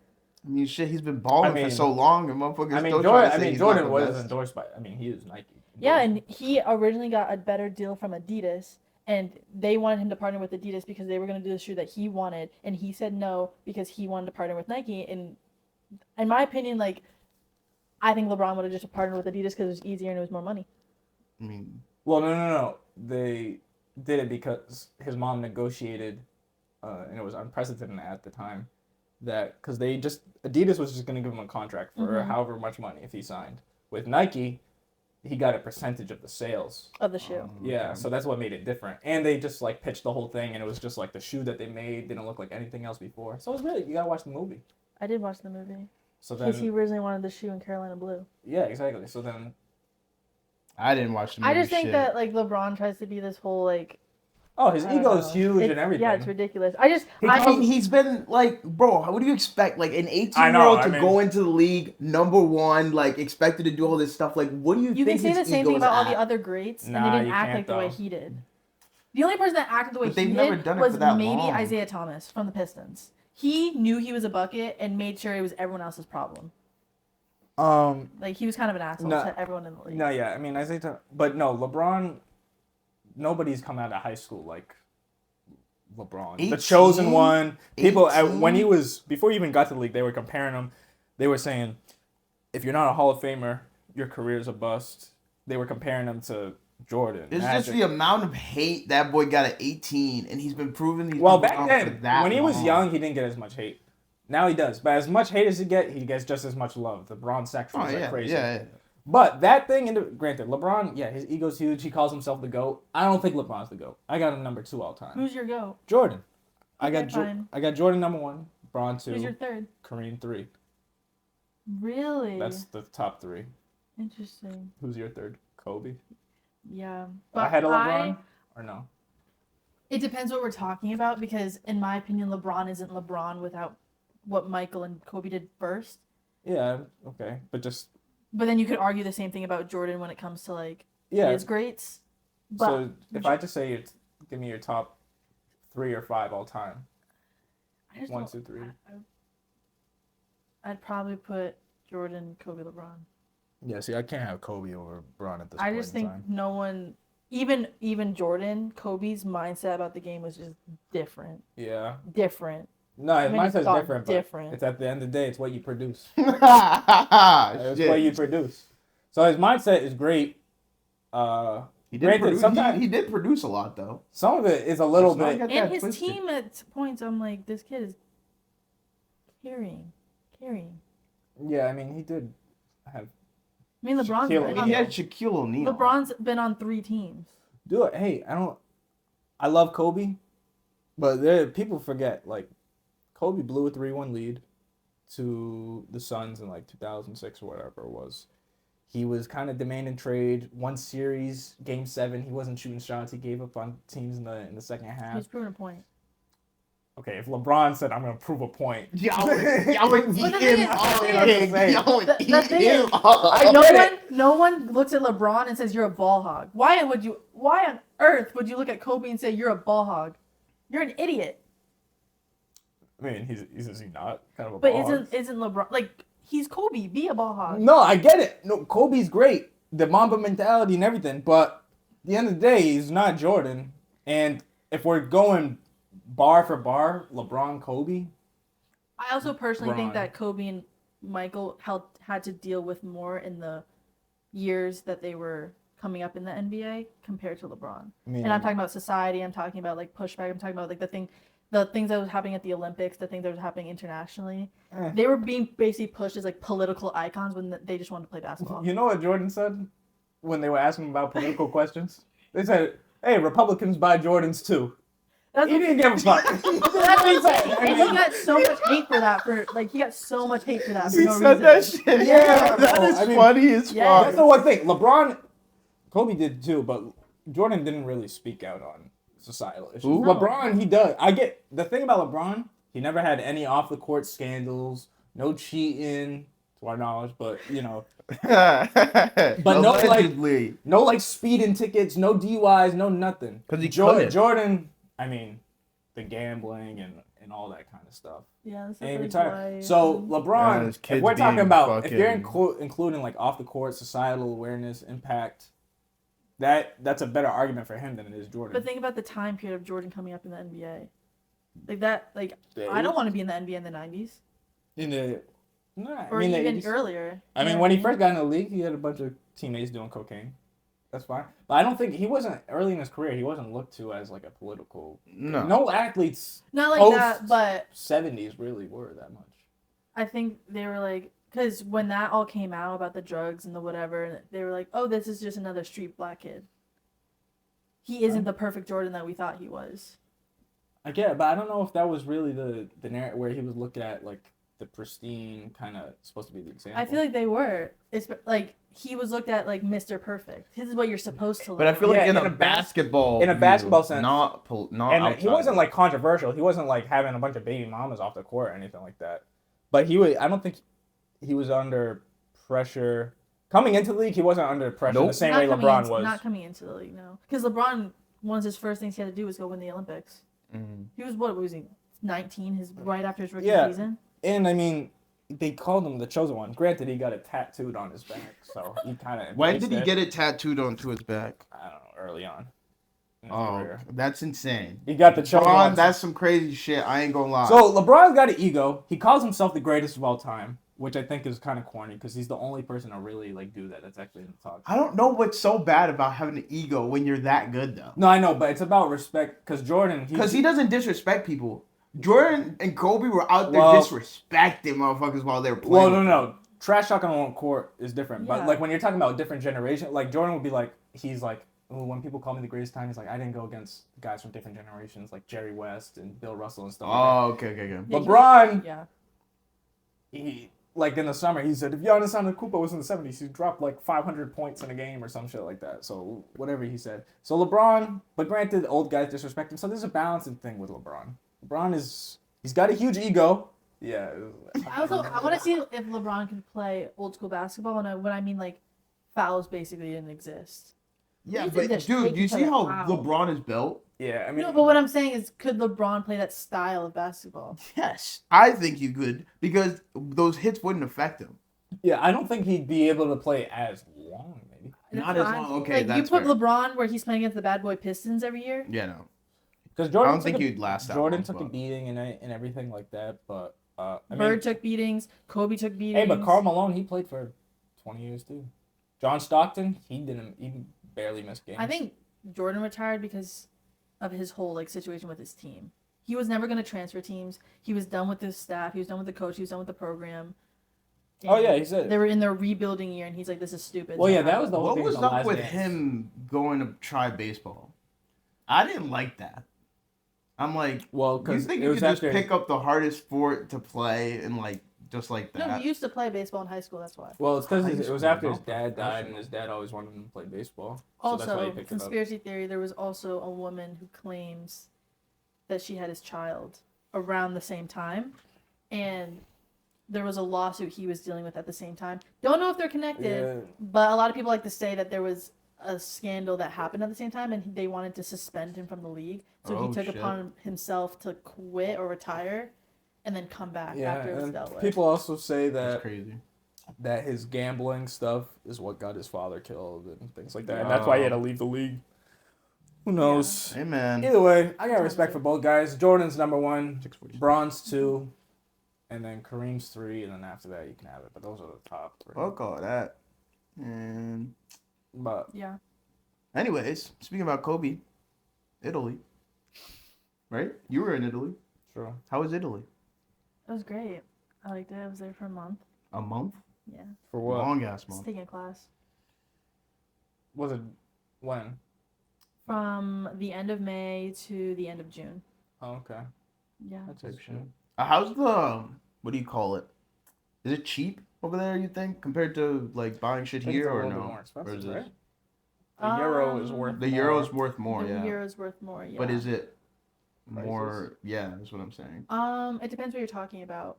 I mean, shit, he's been balling I mean- for so long, and motherfuckers I mean, still Jordan. trying to I say mean, he's Jordan not was the best. endorsed by. I mean, he is Nike. Yeah, and he originally got a better deal from Adidas, and they wanted him to partner with Adidas because they were going to do the shoe that he wanted, and he said no because he wanted to partner with Nike. And in my opinion, like, I think LeBron would have just partnered with Adidas because it was easier and it was more money. I mean, Well, no. They did it because his mom negotiated, and it was unprecedented at the time, that because Adidas was just going to give him a contract for Mhm. however much money if he signed. With Nike, he got a percentage of the sales. Of the shoe. Yeah, so that's what made it different. And they just like pitched the whole thing, and it was just like the shoe that they made didn't look like anything else before. So it was really, you gotta watch the movie. I did watch the movie. So Because he then, originally wanted the shoe in Carolina blue. yeah, exactly. So then, I didn't watch the movie. I just think shit. that, like, LeBron tries to be this whole, like... oh, his I don't ego is know. huge It's- and everything. Yeah, it's ridiculous. I mean, he's been like, bro, what do you expect? Like an 18-year-old to go into the league, #1, like expected to do all this stuff. Like, what do you You think? can say his the same thing ego's about all at? the other greats, and Nah, they didn't you act can't, like the way though. he did. The only person that acted the way But he they've never did done it was for that maybe long. Isaiah Thomas from the Pistons. He knew he was a bucket and made sure it was everyone else's problem. Like, he was kind of an asshole No. to everyone in the league. No, yeah, I mean, but no, LeBron, nobody's come out of high school LeBron, 18? the chosen one. People when he 18? was before he even got to the league, they were comparing him. They were saying, if you're not a Hall of Famer, your career's a bust. They were comparing him to Jordan. It's Magic. just the amount of hate that boy got at 18, and he's been proving these. Well, people back wrong then, for that when he was long. young, he didn't get as much hate. Now he does. But as much hate as he gets just as much love. LeBron sacrifices like crazy. Yeah. But that thing, granted, LeBron, yeah, his ego's huge. He calls himself the GOAT. I don't think LeBron's the GOAT. I got him number 2 all time. Who's your GOAT? Jordan. I Okay, got fine. I got Jordan number 1, LeBron 2, Who's your third? Kareem 3. Really? That's the top 3. Interesting. Who's your third? Kobe. Yeah. Ahead of LeBron or no? It depends what we're talking about because, in my opinion, LeBron isn't LeBron without what Michael and Kobe did first. Yeah. Okay. But just. But then you could argue the same thing about Jordan when it comes to like Yeah. his greats. But So if I just say give me your top 3 or 5 all time. I just 1, don't- 2, 3. I'd probably put Jordan, Kobe, LeBron. Yeah. See, I can't have Kobe over LeBron at this I point just in think time. no one, even Jordan, Kobe's mindset about the game was just different. Yeah. Different. No, his I mean, it's mindset's got different. But different. it's at the end of the day, it's what you produce. It's Shit. what you produce. So his mindset is great. He did, Granted, produce, sometimes- he did produce a lot though. Some of it is a little Let's not bit. get And that his twisted. team at points, I'm like, this kid is carrying. Yeah, I mean, he did have. I mean, LeBron's Shaquille been I on, mean, he had Shaquille O'Neal. LeBron's been on 3 teams. Do it. Hey, I love Kobe, but people forget, like, Kobe blew a 3-1 lead to the Suns in, like, 2006 or whatever it was. He was kind of demanding trade. One series, Game 7, he wasn't shooting shots. He gave up on teams in the second half. He's proven a point. Okay, if LeBron said, I'm going to prove a point. Y'all would But eat the thing him is- up. I'm just saying. Y'all would The eat thing him is- up. No one looks at LeBron and says you're a ball hog. Why on earth would you look at Kobe and say you're a ball hog? You're an idiot. I mean, is he not kind of a But ball hog? isn't LeBron like he's Kobe? Be a ball hog. No, I get it. No, Kobe's great. The Mamba mentality and everything. But at the end of the day, he's not Jordan. And if we're going bar for bar, LeBron, Kobe. I also personally think LeBron. that Kobe and Michael had to deal with more in the years that they were coming up in the NBA compared to LeBron. I mean, And I'm talking about society. I'm talking about like pushback. I'm talking about like the things that was happening at the Olympics, the things that was happening internationally. They were being basically pushed as like political icons when they just wanted to play basketball. you know what Jordan said when they were asking him about political questions? They said, hey, Republicans buy Jordans too. That's He what- didn't give a fuck. That's what he said. And he got so much hate for that. He got so much hate for that for He no said reason. that shit. Yeah, that bro. is I mean, funny as yeah. fuck. That's the one thing. LeBron, Kobe did too, but Jordan didn't really speak out on societal issues. Who? LeBron, he does. I get the thing about LeBron. He never had any off the court scandals, no cheating, to our knowledge. But But no, like- allegedly. no like speeding tickets, no DUIs, no nothing. 'Cause he couldn't. Jordan, I mean, the gambling and all that kind of stuff. Yeah, that's And he his retired. wife So and- Yeah, LeBron, his if kids we're talking being about if you're fucking- including like off the court societal awareness impact, that's a better argument for him than it is Jordan. But think about the time period of Jordan coming up in the NBA. Like that, like The I don't 80s? want to be in the NBA in the 90s in the I or mean, the even 80s. earlier. I You mean, know when what he first got in the league, he had a bunch of teammates doing cocaine. That's fine, but I don't think he wasn't early in his career. He wasn't looked to as like a political. No. No athletes Not like post that, but 70s really were that much. I think they were like, because when that all came out about the drugs and the whatever, they were like, oh, this is just another street black kid. He isn't the perfect Jordan that we thought he was. I get it, but I don't know if that was really the narrative where he was looked at like the pristine kind of supposed to be the example. I feel like they were. It's like he was looked at like Mr. Perfect. This is what you're supposed to look But I feel like Yeah, in in a a bas- basketball in a view, basketball sense. not and outside. he wasn't like controversial. He wasn't like having a bunch of baby mamas off the court or anything like that. But he was. I don't think he was under pressure coming into the league. He wasn't under pressure the Nope. same way coming LeBron into, was. Not coming into the league, no. Because LeBron, one of his first things he had to do was go win the Olympics. Mhm. He was what was he? 19, right after his rookie Yeah. season. And I mean, they called him the chosen one. Granted, he got it tattooed on his back, so he kind of. When did he get it tattooed onto his back? I don't know. Early on. in his Oh, career. that's insane. He got the choke LeBron, once. that's some crazy shit. I ain't gonna lie. So LeBron's got an ego. He calls himself the greatest of all time, which I think is kind of corny because he's the only person to really like do that. That's actually in the talk. I don't know what's so bad about having an ego when you're that good though. No, I know, but it's about respect because Jordan. Because he doesn't disrespect people. Jordan and Kobe were out there Well- disrespecting motherfuckers while they were playing. Well, no. Trash talking on court is different. Yeah. But like when you're talking about different generation, like Jordan would be like, he's like, oh, when people call me the greatest time, he's like, I didn't go against guys from different generations, like Jerry West and Bill Russell and stuff. Oh, okay. Yeah, LeBron, Yeah. he like in the summer, he said if Giannis Antetokounmpo was in the 70s, he dropped like 500 points in a game or some shit like that. So whatever he said. So LeBron, but granted, old guys disrespect him. So there's a balancing thing with LeBron. He's got a huge ego. Yeah. I want to see if LeBron can play old school basketball, and when I mean like fouls basically didn't exist. Yeah, He's but in the dude, street you see play how foul. LeBron is built? Yeah, I mean, No, but what I'm saying is, could LeBron play that style of basketball? Yes, I think you could because those hits wouldn't affect him. yeah, I don't think he'd be able to play as long, maybe. Not That's as fine. long. Okay, like, that's you put fair. LeBron where he's playing against the bad boy Pistons every year. Yeah, no. Because I Jordan don't think you'd last that Jordan long, took a but- beating and everything like that, but I Bird mean, took beatings. Kobe took beatings. hey, but Karl Malone, he played for 20 years too. John Stockton, he barely missed games. I think Jordan retired because of his whole like situation with his team. He was never going to transfer teams. He was done with his staff. He was done with the coach. He was done with the program. Oh, And yeah, he said- they were in their rebuilding year, and he's like, "This is stupid." Well, yeah, that was the whole What thing. was with the up Last with Dance. him going to try baseball? I didn't like that. I'm like, Well, you because think it you was could just after. pick up the hardest sport to play and like just like No, that? he used to play baseball in high school. That's why. Well, it's because High it was school, after his not dad died, professional. and his dad always wanted him to play baseball. So that's why he Also, picked it up. conspiracy theory: there was also a woman who claims that she had his child around the same time, and there was a lawsuit he was dealing with at the same time. Don't know if they're connected, Yeah. but a lot of people like to say that there was a scandal that happened at the same time, and they wanted to suspend him from the league. So Oh, he took shit. upon himself to quit or retire, and then come back Yeah, after it was and dealt with. people also say That's that crazy. his gambling stuff is what got his father killed and things like that, and that's why he had to leave the league. Who knows? Hey man. Either way, I got respect for both guys. Jordan's number 1, 646. Bron's 2, and then Kareem's 3, and then after that you can have it. But those are the top 3. Fuck all that. And But Yeah. anyways, speaking about Kobe, Italy. Right? You were in Italy. true. How was Italy? It was great. I liked it. I was there for a month. A month? Yeah. For what? Long ass Just month. taking a class. Was it when? From the end of May to the end of June. Oh, okay. Yeah. That's Type it. shit. How's the what do you call it? Is it cheap over there? You think compared to like buying shit I think here it's a or little bit no? more Or expensive, is it right? The euro is Um, worth the more. euro's worth more? The Yeah. euro's worth more, yeah. But is it Prices? more? Yeah, that's what I'm saying. It depends what you're talking about.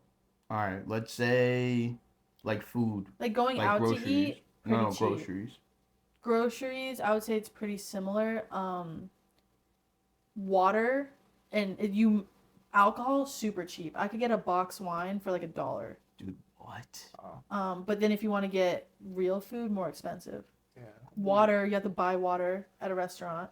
All right, let's say like food, Like going like out groceries. to eat, pretty No, cheap. groceries. Groceries, I would say it's pretty similar. Water and alcohol, super cheap. I could get a box wine for like $1. Dude, what? But then if you want to get real food, more expensive. Yeah. Water, you have to buy water at a restaurant.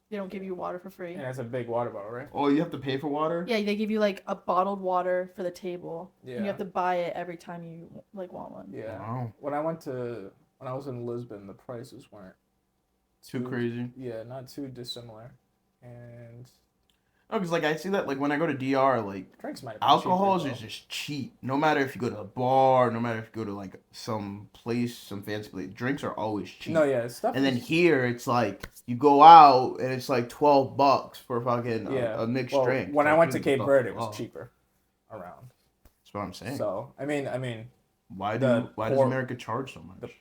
They don't give you water for free. And it's a big water bottle, right? Oh, you have to pay for water? Yeah, they give you like a bottled water for the table. Yeah. And you have to buy it every time you like want one. Yeah. Wow. When I was in Lisbon, the prices weren't Too crazy. Yeah, not too dissimilar. And No, because like I see that like when I go to DR, like drinks might have been alcohol cheaper, is just cheap. No matter if you go to a bar, no matter if you go to like some place, some fancy place, drinks are always cheap. No, yeah, stuff. And then is- here it's like you go out and it's like $12 for fucking yeah, a mixed well, drink. When I Like, went to dude, Cape what the Verde, it was fuck? cheaper around. That's what I'm saying. So I mean, why the does poor- America charge so much? the-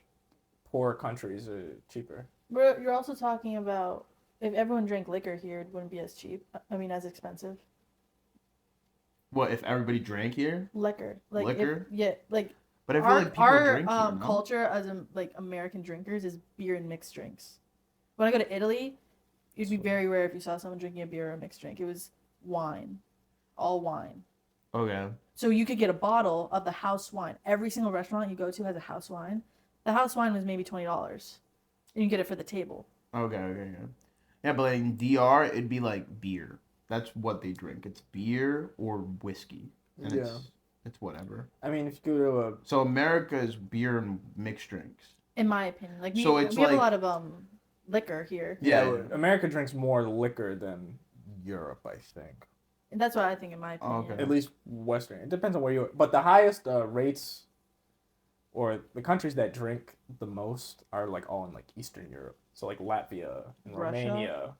poor countries are cheaper. But you're also talking about if everyone drank liquor here, it wouldn't be as cheap. I mean, as expensive. What if everybody drank here? Liquor, like Liquor? like But I feel our like people drink here. No? culture as like American drinkers is beer and mixed drinks. When I go to Italy, it'd be very rare if you saw someone drinking a beer or a mixed drink. It was wine, all wine. Okay. So you could get a bottle of the house wine. Every single restaurant you go to has a house wine. The house wine was maybe $20, and you get it for the table. Okay. Yeah, but like in DR, it'd be like beer. That's what they drink. It's beer or whiskey, and Yeah. it's whatever. I mean, if you go to a So America is beer and mixed drinks. In my opinion, like So it's we have a like- lot of liquor here, Yeah. America drinks more liquor than Europe, I think. and that's what I think in my opinion. Okay. At least Western. It depends on where you. But the highest rates, or the countries that drink the most, are like all in like Eastern Europe. So like Latvia and Russia? Romania,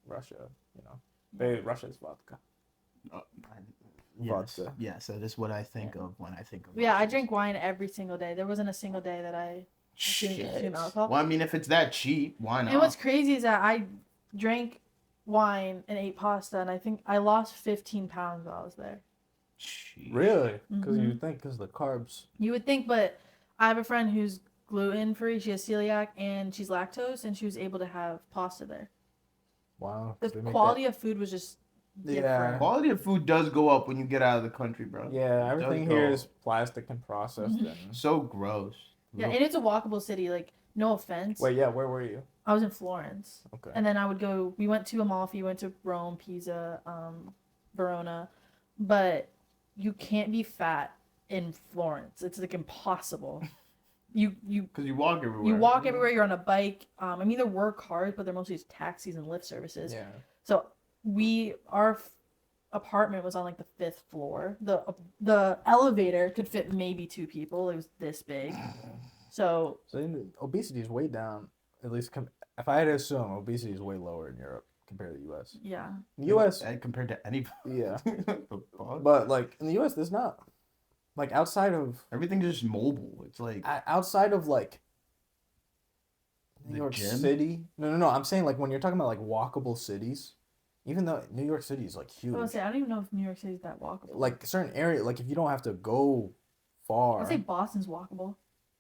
Russia. You know, Russia's vodka. Yes, Vodka. yes, that is what I think of when I think of. Yeah, I Russians. drink wine every single day. There wasn't a single day that I didn't consume alcohol. Well, I mean, if it's that cheap, why not? And what's crazy is that I drank wine and ate pasta, and I think I lost 15 pounds while I was there. Sheesh. Really? Because Mhm. you think because the carbs. You would think, but I have a friend who's gluten free. She has celiac and she's lactose, and she was able to have pasta there. Wow. The they make quality of food was just Yeah. different. Quality of food does go up when you get out of the country, bro. Yeah, It everything does here go is plastic and processed. And so gross. Yeah, and it's a walkable city. Like, no offense. wait, yeah, where were you? I was in Florence. Okay. And then I would go. We went to Amalfi, went to Rome, Pisa, Verona, but you can't be fat in Florence. It's like impossible. You Because you walk everywhere. you walk everywhere. You're on a bike. I mean, there were cars, but they're mostly just taxis and Lyft services. Yeah. So our apartment was on like the 5th floor. The elevator could fit maybe 2 people. It was this big. So So obesity is way down. At least if I had to assume, obesity is way lower in Europe compared to the U.S. yeah. In the U.S. compared to anybody. Yeah. The fuck? But like in the U.S., there's not like outside of Everything's just mobile. It's like outside of like New The York gym? City. No. I'm saying like when you're talking about like walkable cities, even though New York City is like I huge. was gonna say, I don't even know if New York City is that walkable. Like certain area, like if you don't have to go far. I'd say Boston's walkable.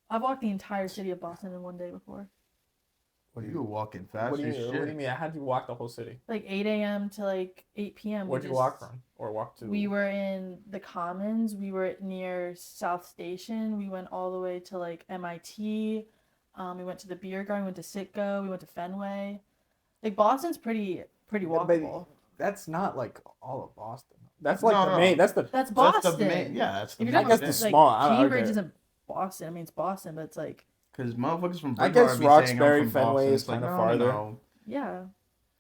I've walked the entire city of Boston in one day before. What do you were you? walking fast What do as you? shit. What do you mean? How did you walk the whole city? Like 8 a.m. to like 8 p.m. Where'd you walk from, or walk to? We were in the Commons. We were near South Station. We went all the way to like MIT. We went to the beer garden. We went to Sitco. We went to Fenway. Like Boston's pretty Yeah, but walkable. that's not like all of Boston. That's like No, the no. main. That's the. That's Boston. That's the main. Yeah, that's the If main. you're I talking guess about the like small- Cambridge okay. isn't Boston. I mean, it's Boston, but it's like Because motherfuckers from I Brevard guess be saying I'm Roxbury, from Fenway Boston. is It's like, kinda no, farther. no. yeah.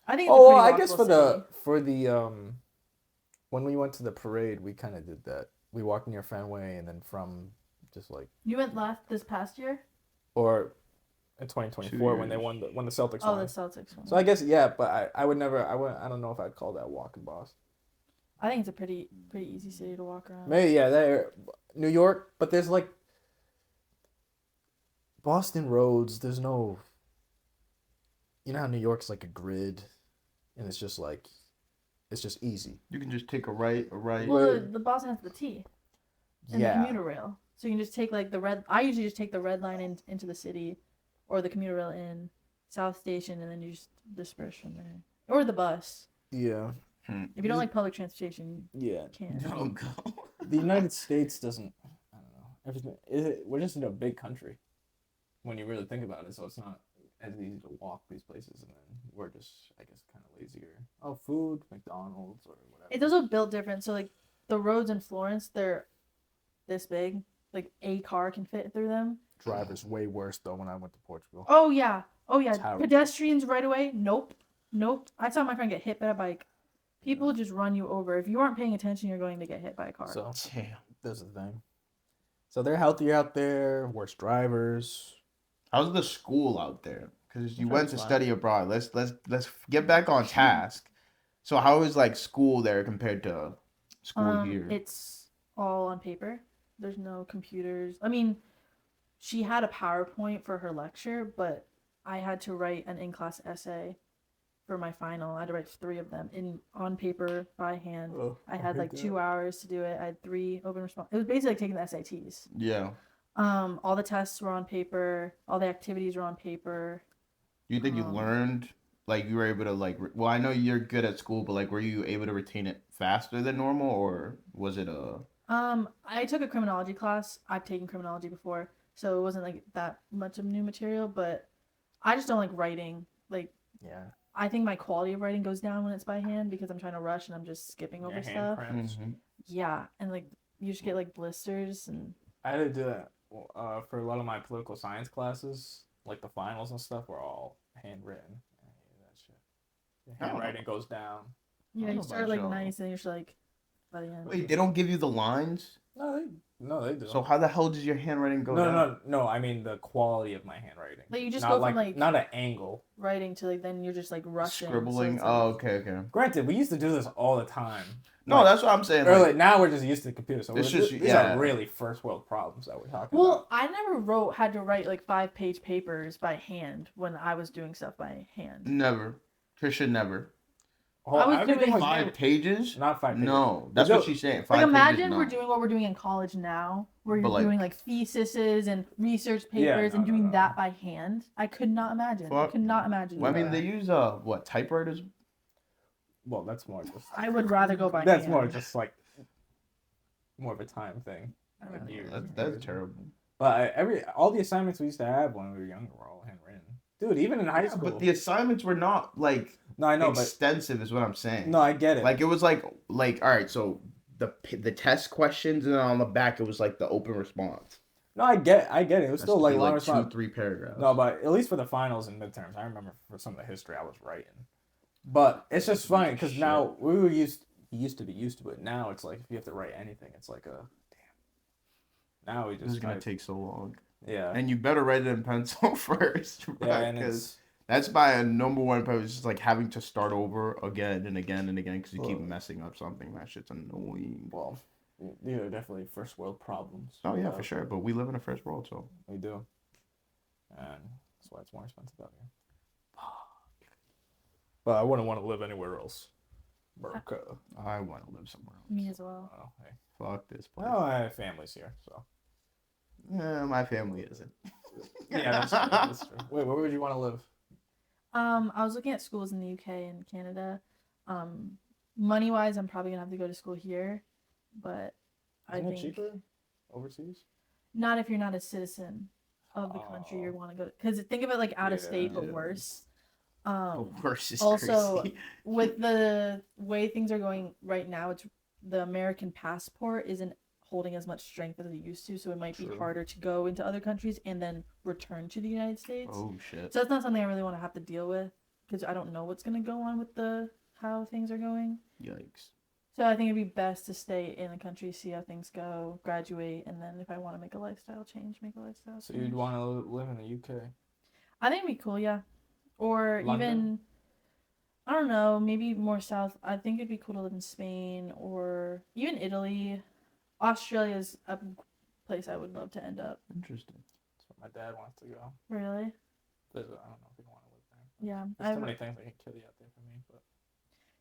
I think it's a Oh, well, pretty I guess walkable for city. the when we went to the parade, we kind of did that. We walked near Fenway, and then from just like You went left this past year. or in 2024 when they years. won when the Celtics Oh, won. the Celtics one. So I guess yeah, but I would never. I don't know if I'd call that walk in Boston. I think it's a pretty easy city to walk around. Maybe yeah, there New York, but there's like Boston roads. There's no. You know how New York's like a grid, and it's just like, it's just easy. You can just take a right. Well, the Boston has the T and the Yeah. commuter rail, so you can just take like the red. I usually just take the red line into the city, or the commuter rail in South Station, and then you just disperse from there, or the bus. Yeah. If you don't like public transportation, Yeah. you can't. Don't go. The United States doesn't. I don't know. Everything. We're just in a big country. When you really think about it, so it's not as easy to walk these places, and then we're just, I guess, kind of lazier. Oh, food, McDonald's or whatever. It's also built different. So like the roads in Florence, they're this big. Like a car can fit through them. Driver's way worse though. When I went to Portugal. Oh yeah. Terrible. Pedestrians right away. Nope. I saw my friend get hit by a bike. People just run you over. If you aren't paying attention, you're going to get hit by a car. So Damn. there's the thing. So they're healthier out there. Worse drivers. How's the school out there? Because you I'm sure went it's to fine. study abroad. Let's get back on task. So how is like school there compared to school here? It's all on paper. There's no computers. I mean, she had a PowerPoint for her lecture, but I had to write an in-class essay for my final. I had to write 3 of them on paper by hand. Oh, I had like hate 2 hours to do it. I had 3 open response. It was basically like taking the SATs. Yeah. All the tests were on paper. All the activities were on paper. Do you think you learned like you were able to like? Well, I know you're good at school, but like, were you able to retain it faster than normal, or was it a? I took a criminology class. I've taken criminology before, so it wasn't like that much of new material. But I just don't like writing. Like Yeah. I think my quality of writing goes down when it's by hand because I'm trying to rush and I'm just skipping over Your hand stuff. cramps. Mhm. Yeah, and like you just get like blisters and I had to do that for a lot of my political science classes. Like the finals and stuff were all handwritten. I hate that shit. Your I don't know. handwriting goes down. yeah, don't you know start about like y'all. nice and you're just like by the end. Wait, they don't give you the lines? No, they do. So how the hell does your handwriting go no, down? no, no, no. I mean the quality of my handwriting. Like you just not go like from like not an angle. writing to like then you're just like rushing. so Scribbling. it's, like- Oh, okay. Granted, we used to do this all the time. No, Like, that's what I'm saying. early, Like, now we're just used to computers. So It's just- these yeah. are really first world problems that we're talking Well, about. I never had to write like 5-page papers by hand when I was doing stuff by hand. never. Trisha never. Oh, I was everything doing was 5 pages? not 5 pages. No, that's No. what she's saying. 5 Like pages, imagine no. we're doing what we're doing in college now, where But, you're like- doing like theses and research Yeah, papers and no, doing no. that by hand. I could not imagine. I Fuck. could not imagine. Well, I mean, that. they use what, typewriters? Well, that's more just. I would rather go by That's hand. more just like more of a time thing. I Like don't know. years That's, and that's years. terrible. But all the assignments we used to have when we were younger were all handwritten. Dude, even in high Yeah, school. but the assignments were not like No, I know, but extensive, is what I'm saying. no, I get it. Like it was like all right, so the test questions, and then on the back it was like the open response. No, I get it. It was Has still to like be, long 2, response. 3 paragraphs. No, but at least for the finals and midterms, I remember for some of the history I was writing. But it's just funny because Shit. now we were used to be used to it. Now it's like if you have to write anything, it's like a damn. Now we This is just gonna type. take so long, Yeah, and you better write it in pencil first, yeah, and because it's that's my number one purpose. Just like having to start over again and again and again because you keep Well- messing up something. That shit's annoying. well, these are definitely first world problems. Oh yeah, for sure. But we live in a first world, so We do, and that's why it's more expensive out here. But I wouldn't want to live anywhere else. America. I want to live somewhere else. Me as well. Oh, hey. Fuck this place. Well, I have families here, so. My family isn't. Yeah, that's true. Wait, where would you want to live? I was looking at schools in the UK and Canada. Money wise, I'm probably gonna have to go to school here, but I Isn't it think cheaper overseas? not if you're not a citizen of the country you Oh. want to go. Because think of it like out of state, but Yeah. worse. Worse is Also, crazy. with the way things are going right now, it's the American passport isn't holding as much strength as it used to, so it might be True. harder to go into other countries and then return to the United States. Oh shit. So that's not something I really want to have to deal with because I don't know what's gonna go on with how things are going. Yikes. So I think it'd be best to stay in the country, see how things go, graduate, and then if I want to make a lifestyle change, make a lifestyle So change. you'd want to live in the UK? I think it'd be cool, yeah. Or London? even, I don't know, maybe more south. I think it'd be cool to live in Spain or even Italy. Australia's a place I would love to end up. Interesting. That's where my dad wants to go. Really? But I don't know if he want to live there. Yeah. There's too many things that can kill you out there for me. But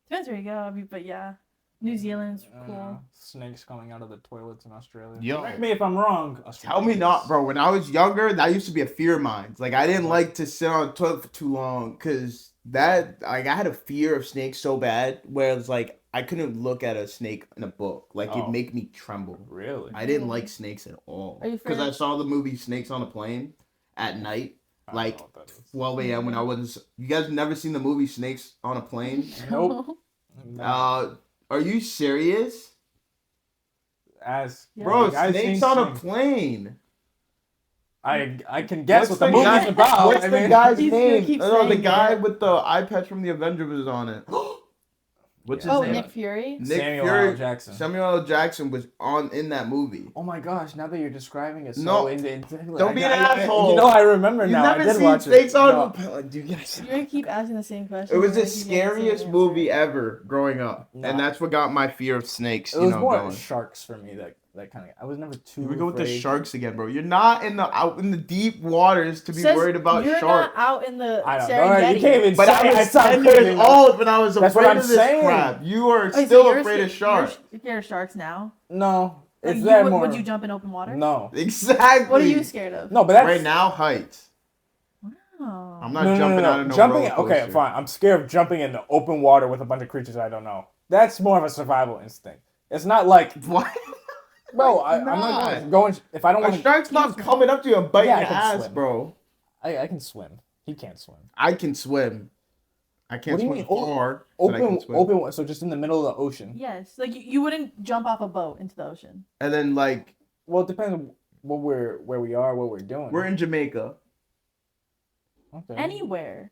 Depends where you go. I mean, but yeah. New Zealand's I don't cool. know. Snakes coming out of the toilets in Australia. Yo. Correct me if I'm wrong. Tell me not, bro. When I was younger, that used to be a fear of mine. Like I didn't like to sit on the toilet for too long because that like I had a fear of snakes so bad where it's like I couldn't look at a snake in a book. Like Oh. it'd make me tremble. Really? I didn't like snakes at all. Are you Because I afraid? saw the movie Snakes on a Plane at night, I don't like know what that is. 12 a.m. when I wasn't. You guys never seen the movie Snakes on a Plane? Nope. No. Are you serious? As Yeah. Bro, I've Snakes seen on a Snakes. plane. I can guess What's what the the movie's guy- about. What's I the mean, guy's He's gonna name? keep No, the saying guy it. with the eye patch from the Avengers was on it. What's his Oh, name? Nick Fury? Nick Samuel Fury. L. Jackson. Samuel L. Jackson was in that movie. Oh my gosh! Now that you're describing it, so No. Don't be an asshole. You know, I remember You've now. I never did seen watch Snakes it. on No. a Plane? Dude, yes. You're gonna keep asking the same question. It was You're the gonna keep getting the same scariest answer. movie ever growing up, Nah. and that's what got my fear of snakes. It was more going. sharks for me. That kind of. I was never too. Here we go with the afraid. sharks again, bro. You're not out in the deep waters to be Says worried about you're sharks. not out in the I don't know. Serengeti. You can't even But say I was sound 10 crazy. years old when I was That's what afraid I'm of this saying. crap. You are Okay, so still you're afraid of scared- sharks. You're scared of sharks now? No, Like, it's you that would, more. would you jump in open water? No, Exactly. What are you scared of? no, but that's Right now, heights. Oh. I'm not jumping out of no jumping. roller Okay, coaster. fine. I'm scared of jumping in the open water with a bunch of creatures I don't know. That's more of a survival instinct. It's not like, What? bro, I'm not. not going if I don't A want to. shark's not coming up to you and biting Yeah, I your can ass, swim. bro. I can swim. He can't swim. I can swim. I can't What do you swim mean? far, but I can swim. Open. So just in the middle of the ocean. Yes, like you wouldn't jump off a boat into the ocean. And then like Well, it depends on where we are, what we're doing. we're in Jamaica. Okay. Anywhere.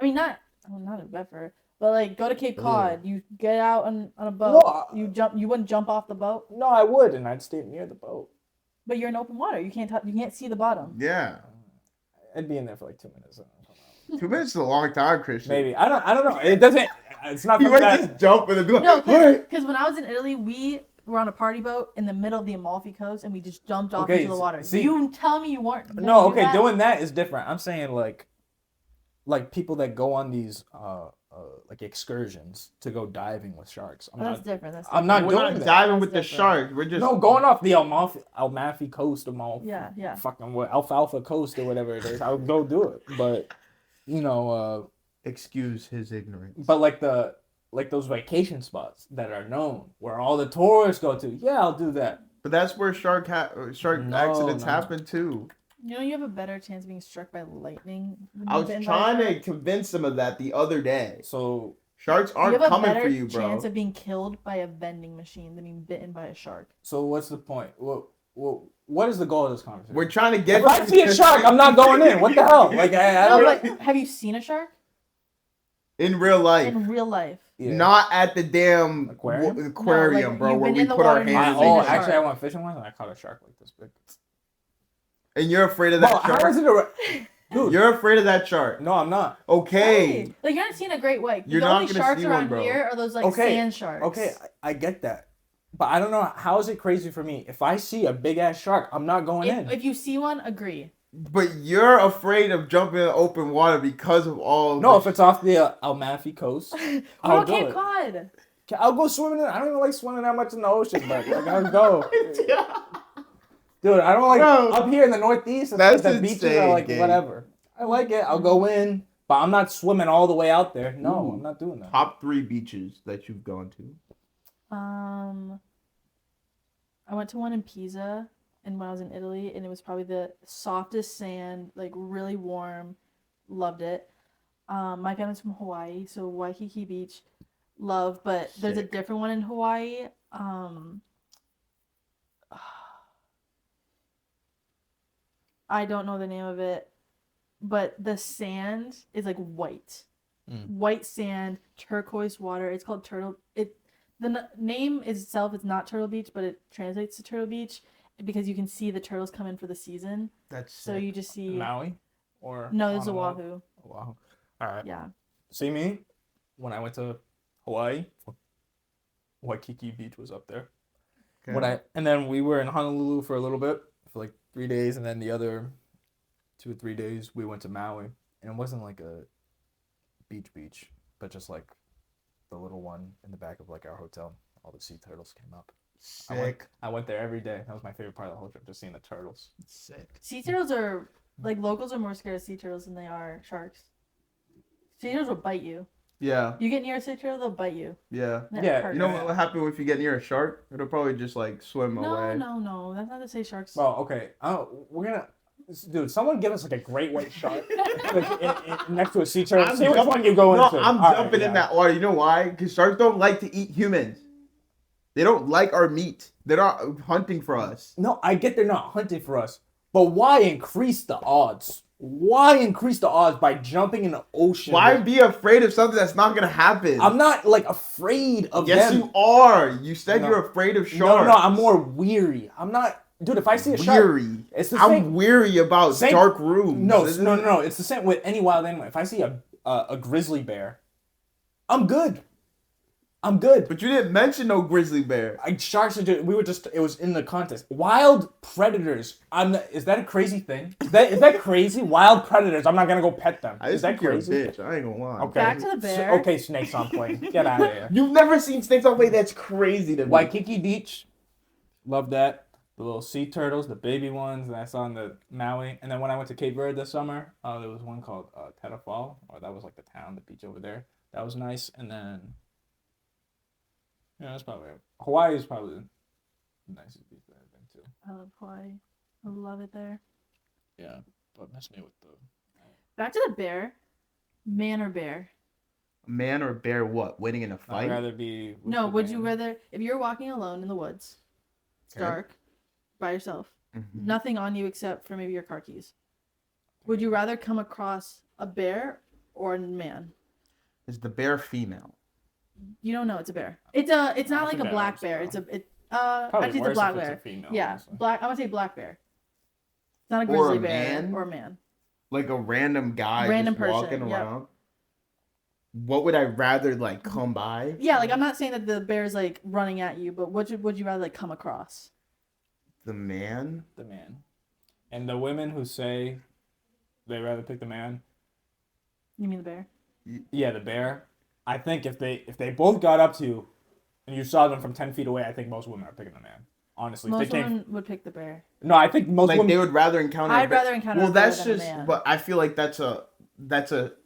I mean, not in Bedford, but like go to Cape Cod. You get out on a boat. No, You wouldn't jump off the boat, No, I would, and I'd stay near the boat. but you're in open water. You can't see the bottom. Yeah. I'd be in there for like 2 minutes. 2 minutes is a long time, Christian. Maybe. I don't know. It doesn't. It's not You something might that. just jump and be like, No, "Wait." because when I was in Italy, we were on a party boat in the middle of the Amalfi Coast, and we just jumped off Okay, into the water. see- You tell me you weren't. No, gonna do okay, that? doing that is different. I'm saying like people that go on these like excursions to go diving with sharks. Oh, that's different. I'm not We're doing not that. diving That's with the different. sharks. We're just No, going off the Amalfi Coast, Yeah. fucking what Alfalfa Coast or whatever it is. I would go do it, but excuse his ignorance. but like those vacation spots that are known where all the tourists go to. Yeah, I'll do that. But that's where shark No, accidents no. happen too. You know, you have a better chance of being struck by lightning. when I you've was been by a trying to shark. convince him of that the other day. So Sharks You aren't have a coming better for you, bro. chance of being killed by a vending machine than being bitten by a shark. what's the point? What is the goal of this conversation? We're trying to get. If I see a shark, I'm not going in. What the hell? Like I No, don't. but have you seen a shark in real life, in real life? Yeah. not at the damn Aquarium? aquarium, No, like, bro, you've where been we in the put our water and hands. you've in seen Oh, a it. shark. actually, I went fishing once and I caught a shark like this big. And you're afraid of Bro, that how shark. is it dude? You're afraid of that shark. No, I'm not. Okay. Hey, like you're not seeing a great white. You're the not only gonna sharks see one, around bro. here are those like Okay, sand sharks. Okay, I get that, but I don't know how is it crazy for me if I see a big ass shark, I'm not going in. If you see one, agree. But you're afraid of jumping in open water because of all. No, if it's off the Amalfi Coast, What I'll about do Cape it. Cod? I'll go swimming in. I don't even like swimming that much in the ocean, but like, I'll go. Dude, I don't like Bro, up here in the Northeast. that's The beaches are insane, like gang. whatever. I like it. I'll go in, but I'm not swimming all the way out there. No, Ooh. I'm not doing that. Top 3 beaches that you've gone to. I went to one in Pisa, and when I was in Italy, and it was probably the softest sand, like really warm. Loved it. My family's from Hawaii, so Waikiki Beach, love. But there's a Sick. different one in Hawaii. I don't know the name of it, but the sand is like white, white sand, turquoise water. It's called Turtle. Name itself is not Turtle Beach, but it translates to Turtle Beach because you can see the turtles come in for the season. That's So sick. you just see. Maui, or No, this is Honolulu? Oahu. Wow. All right. Yeah. See me when I went to Hawaii. Waikiki Beach was up there. Okay. And then we were in Honolulu for a little bit, for like 3 days, and then the other 2 or 3 days we went to Maui, and it wasn't like a beach, but just like the little one in the back of like our hotel. All the sea turtles came up. Sick. I went there every day. That was my favorite part of the whole trip, just seeing the turtles. Sick. Sea turtles are like locals are more scared of sea turtles than they are sharks. Sea turtles will bite you. Yeah. You get near a sea turtle, they'll bite you. Yeah. That Yeah, hurts. You know what will happen if you get near a shark? It'll probably just like swim away. No. That's not to say sharks. Well, okay. We're gonna, dude. Someone give us like a great white shark like, next to a sea turtle. I'm See which jumping- one you go No, into. I'm All right, jumping in yeah. that water. You know why? Because sharks don't like to eat humans. They don't like our meat. They're not hunting for us. No, I get they're not hunting for us, but why increase the odds? Why increase the odds by jumping in the ocean? Why be afraid of something that's not gonna happen? I'm not like afraid of Yes, them. you are. You said No. you're afraid of No, sharks. no, I'm more weary. I'm not, dude. If I see a shark, weary. it's the I'm same. weary about Same- dark rooms. No, Isn't no, it? no. It's the same with any wild animal. If I see a grizzly bear, I'm good. I'm good. But you didn't mention no grizzly bear. Sharks are just, it was in the contest. Wild predators. Is that a crazy thing? Is that crazy? Wild predators. I'm not gonna go pet them. I Is just that think you're a crazy? bitch. I ain't gonna lie. Okay. Back to the bear. Okay, snakes on plane. Get out of here. You've never seen snakes on play? That's crazy to me. Waikiki Beach. Love that. The little sea turtles, the baby ones that I saw in the Maui. And then when I went to Cape Verde this summer, there was one called Teta or that was like the town, the beach over there. That was nice. And then, yeah, that's probably Hawaii is probably the nicest beach that I've been to. I love Hawaii. I love it there. Yeah, but miss me with the. Back to the bear. Man or bear? A man or a bear? What? Winning in a I'd fight? rather be. with No, the would you man. rather if you're walking alone in the woods, it's Okay. dark, by yourself, Mhm. nothing on you except for maybe your car keys. Would you rather come across a bear or a man? Is the bear female? You don't know it's a bear. It's not That's like a a bad black answer, bear. though. It's a Probably actually it's a worse black if it's a bear. female, Yeah, honestly. black. I would say black bear. It's not a Or a grizzly bear man? or a man. Like a random guy Random just walking person, yep. around? What would I rather like come by? Yeah, like I'm not saying that the bear's like running at you, but would you rather like come across? The man? The man. And the women who say they rather pick the man, You mean the bear? yeah, the bear. I think if they both got up to you and you saw them from 10 feet away, I think most women are picking the man. Honestly, if Most they came. women would pick the bear. No, I think most Like women. they would rather encounter. I'd rather encounter Well, a bear that's than a just. man. But I feel like that's a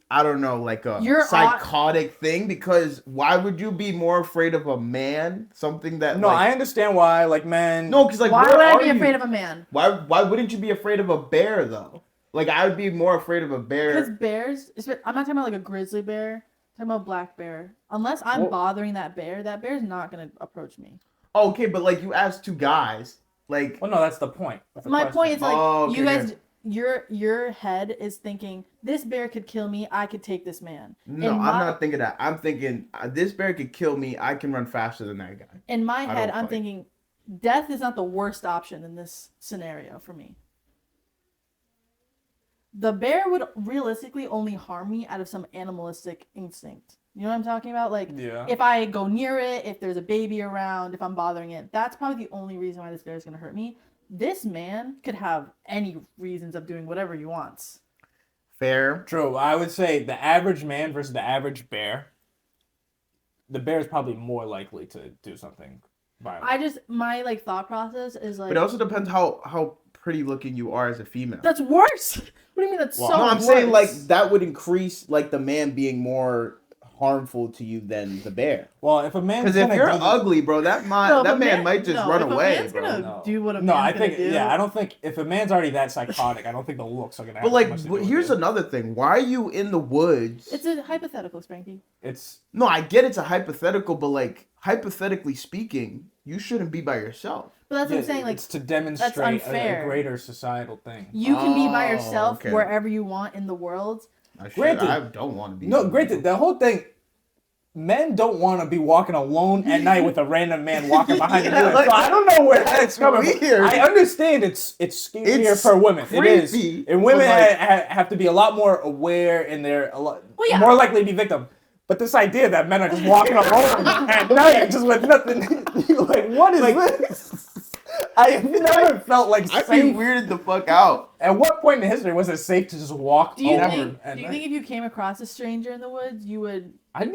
I don't know, like a You're psychotic thing, because why would you be more afraid of a man? Something that No, like, I understand why. Like, man. no, because like Why where would I are be you? afraid of a man? Why wouldn't you be afraid of a bear though? Like I would be more afraid of a Because bear. bears, I'm not talking about like a grizzly bear. I'm talking about black bear. Unless I'm Well- bothering that bear's not gonna approach me. Okay, but like you asked two guys, like Well, no, that's the point. of the My question. point is like Oh, you okay, guys, your head is thinking this bear could kill me. I could take this man. no, In I'm my- not thinking that. I'm thinking this bear could kill me. I can run faster than that guy. In my I head, don't I'm fight. thinking death is not the worst option in this scenario for me. The bear would realistically only harm me out of some animalistic instinct. You know what I'm talking about? Like, Yeah. if I go near it, if there's a baby around, if I'm bothering it, that's probably the only reason why this bear is going to hurt me. This man could have any reasons of doing whatever he wants. Fair. True. I would say the average man versus the average bear. The bear is probably more likely to do something violent. My like thought process is like, But it also depends how pretty looking you are as a female. that's worse. What do you mean that's Well, so No, I'm worse? saying like that would increase like the man being more harmful to you than the bear. Well, if a man's Because if gonna you're do the- ugly, bro, that No, if a man might just no, run if a away, man's bro. gonna No. do what a No, man's I gonna think do. I don't think if a man's already that psychotic, I don't think the looks are gonna. But have like, much to do with here's it. another thing. Why are you in the woods? It's a hypothetical, Spanky. It's No, I get it's a hypothetical, but like hypothetically speaking, you shouldn't be by yourself. But that's what I'm yeah, saying. Like, it's to demonstrate a unfair. greater societal thing. you can be by Oh, yourself okay. wherever you want in the world. Granted- I don't want to be. No, granted, the whole thing. Men don't want to be walking alone at night with a random man walking behind Yeah, you. like, So I don't know where that's coming weird. from. I understand it's scarier It's for women. It is, creepy, and women but, like- have to be a lot more aware, and they're a lot Well, yeah. more likely to be victim. But this idea that men are just walking alone at night, just with nothing, you're like, what is this? I have never felt like I'd be safe. weirded the fuck out. At what point in history was it safe to just walk Do you alone think? at Do you night? think if you came across a stranger in the woods, you would I'd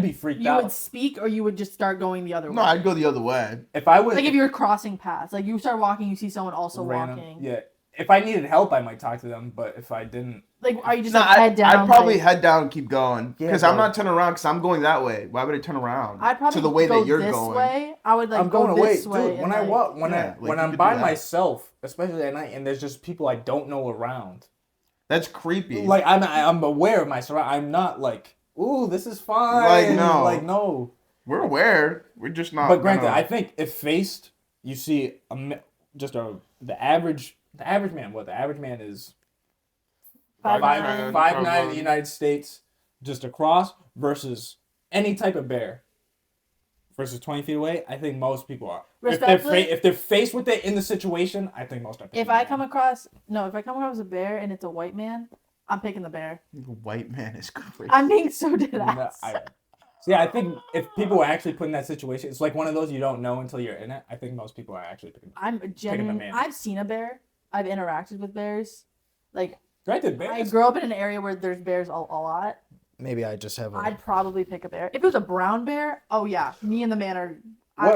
be freaked out would speak, or you would just start going the other way? No, I'd go the other way. if I was Like if you were crossing paths, like you start walking, you see someone also random. walking. Yeah. If I needed help, I might talk to them. But if I didn't, Like, are you just No, like head down? I'd probably like- head down and keep going. Yeah, Because I'm bro. not turning around because I'm going that way. Why would I turn around? I'd probably to the way go that you're this going. way. I would like I'm go going away, this way. dude. When and, I like, walk, when Yeah, like, you I'm could by do that. myself, especially at night, and there's just people I don't know around. That's creepy. Like I'm aware of my surroundings. I'm not like, ooh, this is fine. Like, no. Like no. We're aware. We're just not. But granted, gonna- I think if faced, you see the average man. What the average man is 5'9". 5'9" in the United States, just across versus any type of bear. Versus 20 feet away, I think most people are. Respectfully- If they're faced with it in the situation, I think most are. If I come across a bear and it's a white man, I'm picking the bear. White man is crazy. I'm being so dead No, ass. I think if people were actually put in that situation, it's like one of those you don't know until you're in it. I think most people are actually picking. I'm a genuine. man. I've seen a bear. I've interacted with bears. Like Granted, I bears. grew up in an area where there's bears a lot. Maybe I just have I'd probably pick a bear. If it was a brown bear, oh yeah, me and the man are.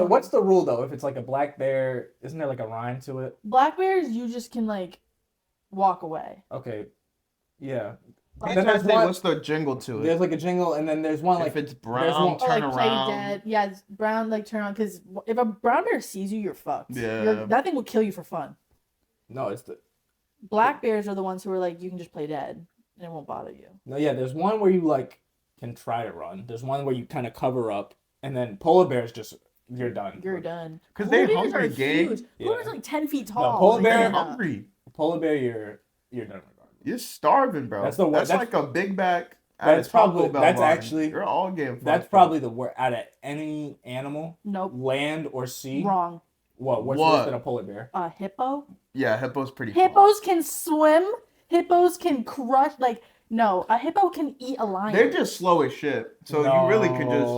What's the rule though? If it's like a black bear, isn't there like a rhyme to it? Black bears? You just can like walk away. Okay, yeah. Like, then there's one- What's the jingle to it? There's like a jingle, and then there's one like if it's there's brown, one- or turn like play around. dead. Yeah, it's brown. Like turn on, because if a brown bear sees you, you're fucked. Yeah. That thing will kill you for fun. no, it's the Black bears are the ones who are like you can just play dead and it won't bother you. no, yeah. There's one where you like can try to run. There's one where you kind of cover up, and then polar bears just you're done. You're done. Because they Polar bears hungry, are gang. huge. Yeah. Polar bears are like 10 feet tall. polar Like, bear- They're yeah. hungry. Polar bear, you're done regardless. You're starving, bro. That's the wor- That's that's- like a big back. That's probably Bell line. actually You're all getting. that's fucked probably the worst out of any animal, Nope. land or sea. Wrong. What's What? worse than a polar bear? A hippo? Yeah, hippo's pretty. Fun. Hippos can swim. Hippos can crush. Like, no, a hippo can eat a lion. They're just slow as shit. So you really could just.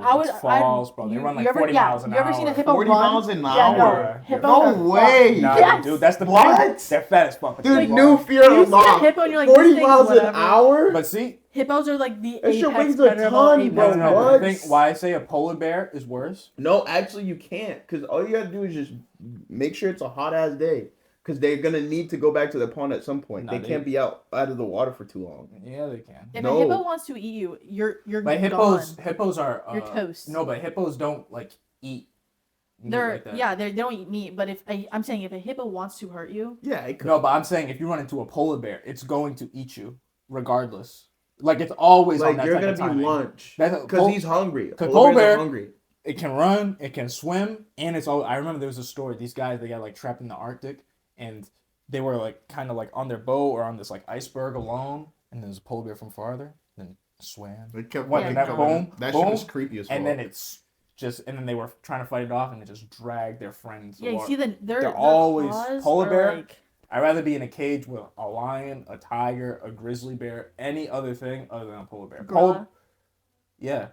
I would. It's false, bro. They run like 40 miles an hour. You ever seen a hippo 40 run? miles an Yeah, no. hour? Hippos No are way. Nah, Yes. dude, that's the What? thing. They're fat as fuck. Dude, Like, new fear You see a unlocked. hippo and you're like, this 40 thing's miles an whatever. hour? But see, Hippos are like the That shit apex weighs a predator of all ton, apex bro. no. predators. What? The thing why I say a polar bear is worse. No, actually, you can't. Because all you gotta do is just make sure it's a hot ass day. Because they're gonna need to go back to the pond at some point. Nah, they they- can't be out of the water for too long. Yeah, they can. If No. a hippo wants to eat you, you're But gone. hippos are. You're toast. No, but hippos don't like eat. meat They're like that. yeah, they don't eat meat. But I'm saying if a hippo wants to hurt you, Yeah, it could. No, but I'm saying if you run into a polar bear, it's going to eat you regardless. Like it's always on like that you're type gonna of be timing. lunch. That's Because he's hungry. Because Polar polar bears are bear- hungry. It can run, it can swim, and it's all. I remember there was a story. These guys they got like trapped in the Arctic, and they were like kind of like on their boat or on this like iceberg alone, and there's a polar bear from farther, then swam, They kept What, fucking that going. boom, That boom, shit is creepy as fuck. and then they were trying to fight it off, and it just dragged their friends. yeah, you see their always- claws polar are bear? like, I'd rather be in a cage with a lion, a tiger, a grizzly bear, any other thing other than a polar bear. gorilla. Yeah.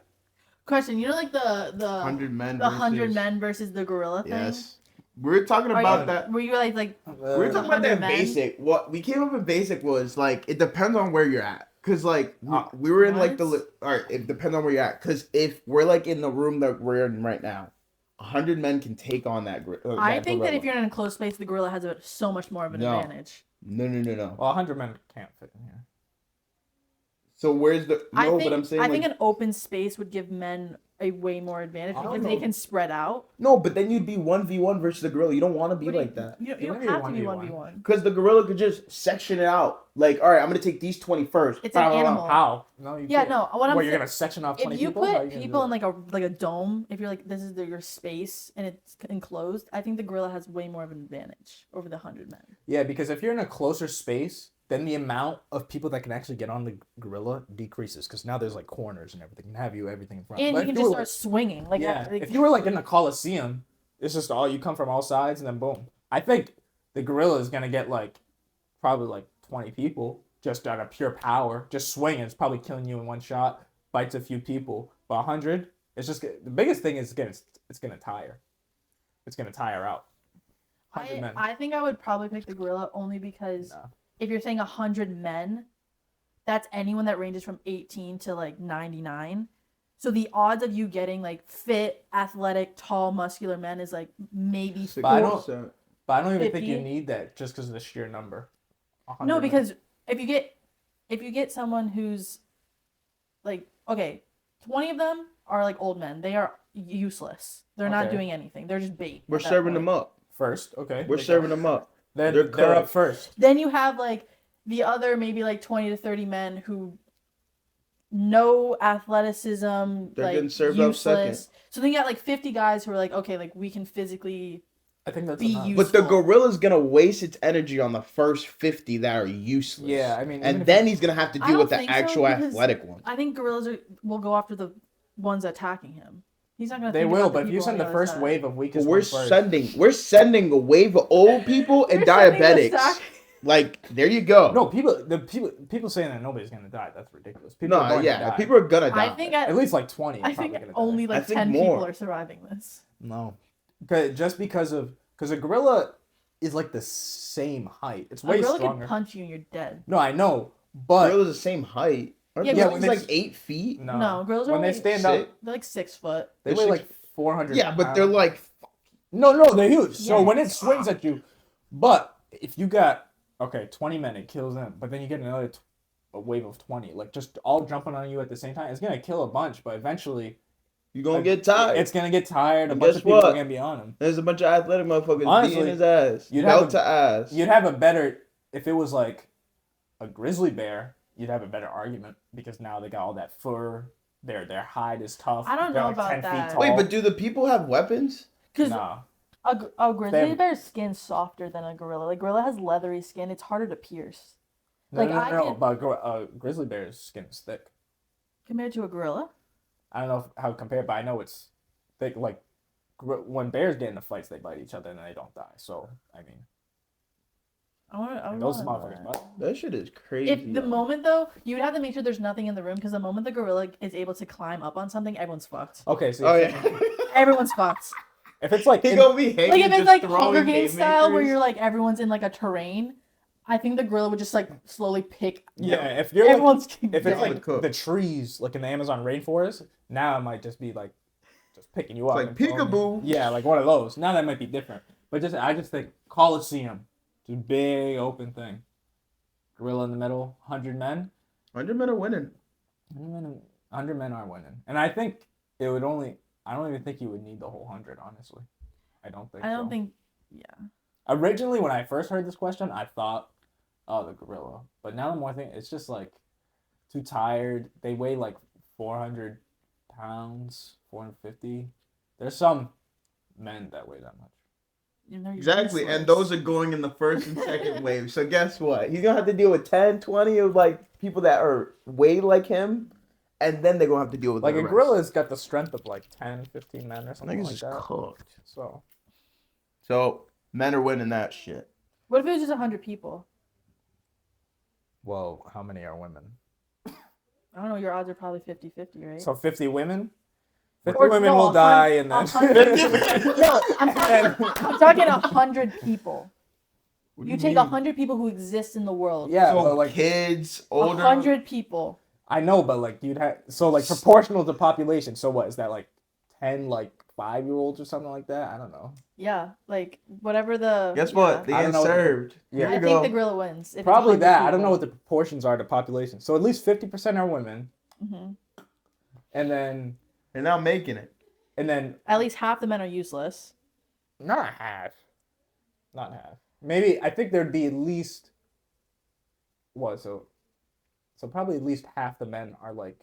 Question, you know, like the 100 men. the 100 versus- men versus the gorilla thing. Yes. We're talking Are about you- that. Were you like We're talking about 100 that men? basic. What we came up with basic was like it depends on where you're at. Cause like we were in like the What? all right. It depends on where you're at. Cause if we're like in the room that we're in right now, 100 men can take on that. I think that gorilla. if you're in a closed space, the gorilla has so much more of an No. advantage. No. Well, 100 men can't fit in here. So where's the no? But I'm saying I like, think an open space would give men a way more advantage I don't because they know. can spread out. no. But then you'd be 1v1 versus the gorilla. You don't want to be What do like that. You You don't wanna be have to be 1v1. 1v1. Because the gorilla could just section it out. Like, all right, I'm gonna take these 20 first. It's an animal. How? No, you Yeah, can't. no. What I'm What, you're saying, gonna section off 20 if you people? How put you gonna do people in that? like a dome, if you're like this is your space and it's enclosed, I think the gorilla has way more of an advantage over the 100 men. Yeah, because if you're in a closer space, then the amount of people that can actually get on the gorilla decreases because now there's like corners and everything, can have everything in front. And But you if can you just were, start swinging. Like, yeah, like if you were like in a coliseum, it's just all you come from all sides and then boom. I think the gorilla is gonna get like probably like 20 people just out of pure power, just swinging. It's probably killing you in one shot, bites a few people. But 100, it's just the biggest thing is it's gonna tire. It's gonna tire out. 100 men. I think I would probably pick the gorilla only because No. if you're saying 100 men, that's anyone that ranges from 18 to like 99. So the odds of you getting like fit, athletic, tall, muscular men is like maybe But I don't- 6%. But I don't even think you 50? need that just because of the sheer number. 100 No, men. because if you get someone who's like, okay, 20 of them are like old men. They are useless. They're not Okay. doing anything. They're just bait. We're at that serving point. them up. First, okay. We're serving them up. They're they're up cooked. first. Then you have like the other maybe like 20 to 30 men who no athleticism, They're like getting served up second. useless. So then you got like 50 guys who are like, okay, like we can physically I think that's be enough. useful. But the gorilla's gonna waste its energy on the first 50 that are useless. Yeah, I mean, even and if then he's gonna have to I deal don't with the think so, actual because athletic one. I think gorillas will go after the ones attacking him. He's not gonna. They think will, about but if you people on send the other first side. wave of But weakest we're ones first, sending a wave of old people and We're sending the diabetics. sack- Like, there you go. no people saying that nobody's gonna die. That's ridiculous. People are No, going yeah, to die. people are gonna die. I think at least like 20. I probably think gonna only die. like I think 10 more. people are surviving this. No, just because a gorilla is like the same height. It's A way gorilla stronger. can punch you and you're dead. No, I know, but Gorilla's the same height. Aren't Yeah, yeah, but gorillas when like they- 8 feet? No, gorillas are when they only stand six- up, They're like 6 foot. they They're weigh six- like 400. Yeah, but they're pounds. like No, they're huge. So Yeah. when it swings at you, but if you got 20 men, it kills them. But then you get another a wave of 20, like just all jumping on you at the same time. It's gonna kill a bunch, but eventually you're gonna get tired. it's gonna get tired. A And bunch guess of people are what? gonna be on him. There's a bunch of athletic motherfuckers Honestly, beating his ass. you'd Belt have to ass. You'd have a better if it was like a grizzly bear. you'd have a better argument because now they got all that fur. Their hide is tough. I don't They're know like about 10 feet that. tall. Wait, but do the people have weapons? Because Nah. a grizzly They- bear's skin's softer than a gorilla. Like gorilla has leathery skin. It's harder to pierce. No, Like, I can- but grizzly bear's skin is thick. Compared to a gorilla? I don't know how to compare, but I know it's thick. Like when bears get into fights, they bite each other and they don't die. So I mean, those motherfuckers bite. That shit is crazy. If the moment though, you would have to make sure there's nothing in the room because the moment the gorilla is able to climb up on something, everyone's fucked. Okay, so Oh you're yeah. saying- Everyone's fucked. if it's like He gonna be hanging, Like if it's just like throwing Hunger Games style where haymakers. you're like everyone's in like a terrain, I think the gorilla would just like slowly pick. yeah, if you're like, Everyone's if it's dead. like Cook. the trees, like in the Amazon rainforest, now it might just be like just picking you up. like and throwing you. peekaboo. Yeah, like one of those. Now that might be different, but I just think Coliseum, just big open thing, gorilla in the middle, 100 men. 100 men are winning. 100 men are winning, and I think it would only. I don't even think you would need the whole 100. Honestly, I don't think. I don't so. think. Yeah. Originally, when I first heard this question, I thought, oh, the gorilla. But now the more I think, it's just like too tired. They weigh like 400 pounds, 450. There's some men that weigh that much. Exactly, and those are going in the first and second wave. So guess what? He's gonna have to deal with 10, 20 of like people that are way like him, and then they're gonna have to deal with Like the a rest. gorilla's got the strength of like 10, 15 men or something Niggas like is that. cooked. So, Men are winning that shit. What if it was just 100 people? well, how many are women? I don't know. Your odds are probably 50-50, right? So 50 women? 50 Or women no, will 100 die and then... 100 No, I'm talking 100 people. What do You take mean? 100 people who exist in the world. Yeah, So but like... kids, older. 100 people. I know, but like you'd have... So like proportional to population. So what, is that like 10 like 5-year-olds or something like that? I don't know. Yeah, like whatever the. Guess what? They I get don't know. served. Yeah. Here I you think go. the gorilla wins. If it's Probably 100 that. I don't people. know what the proportions are to population. So at least 50% are women. Mhm. And then... They're not making it. And then... At least half the men are useless. Not half. Not half. Maybe... I think there'd be at least... What? So probably at least half the men are like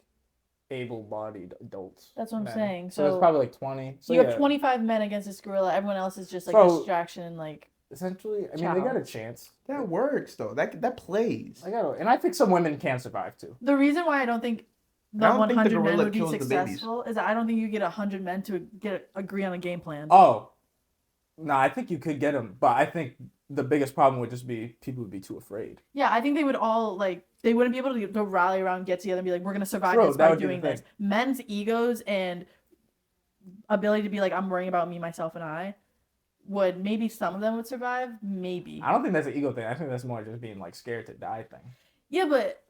able-bodied adults. That's what I'm men. saying. So it's So probably like 20. So you yeah, have 25 men against this gorilla. Everyone else is just like So- distraction and like. essentially, I mean, they got a chance. That works though. That plays. And I think some women can survive too. The reason why I don't think the I don't think the 100 men gorilla would be kills the babies. successful is that I don't think you get 100 men to agree on a game plan. Oh, no, I think you could get them, but I think the biggest problem would just be people would be too afraid. Yeah, I think they would all like they wouldn't be able to rally around, get together, and be like, "We're gonna survive True, this that by would be the doing this." thing. Men's egos and ability to be like, "I'm worrying about me, myself, and I," would maybe some of them would survive, maybe. I don't think that's an ego thing. I think that's more just being like scared to die thing. Yeah, but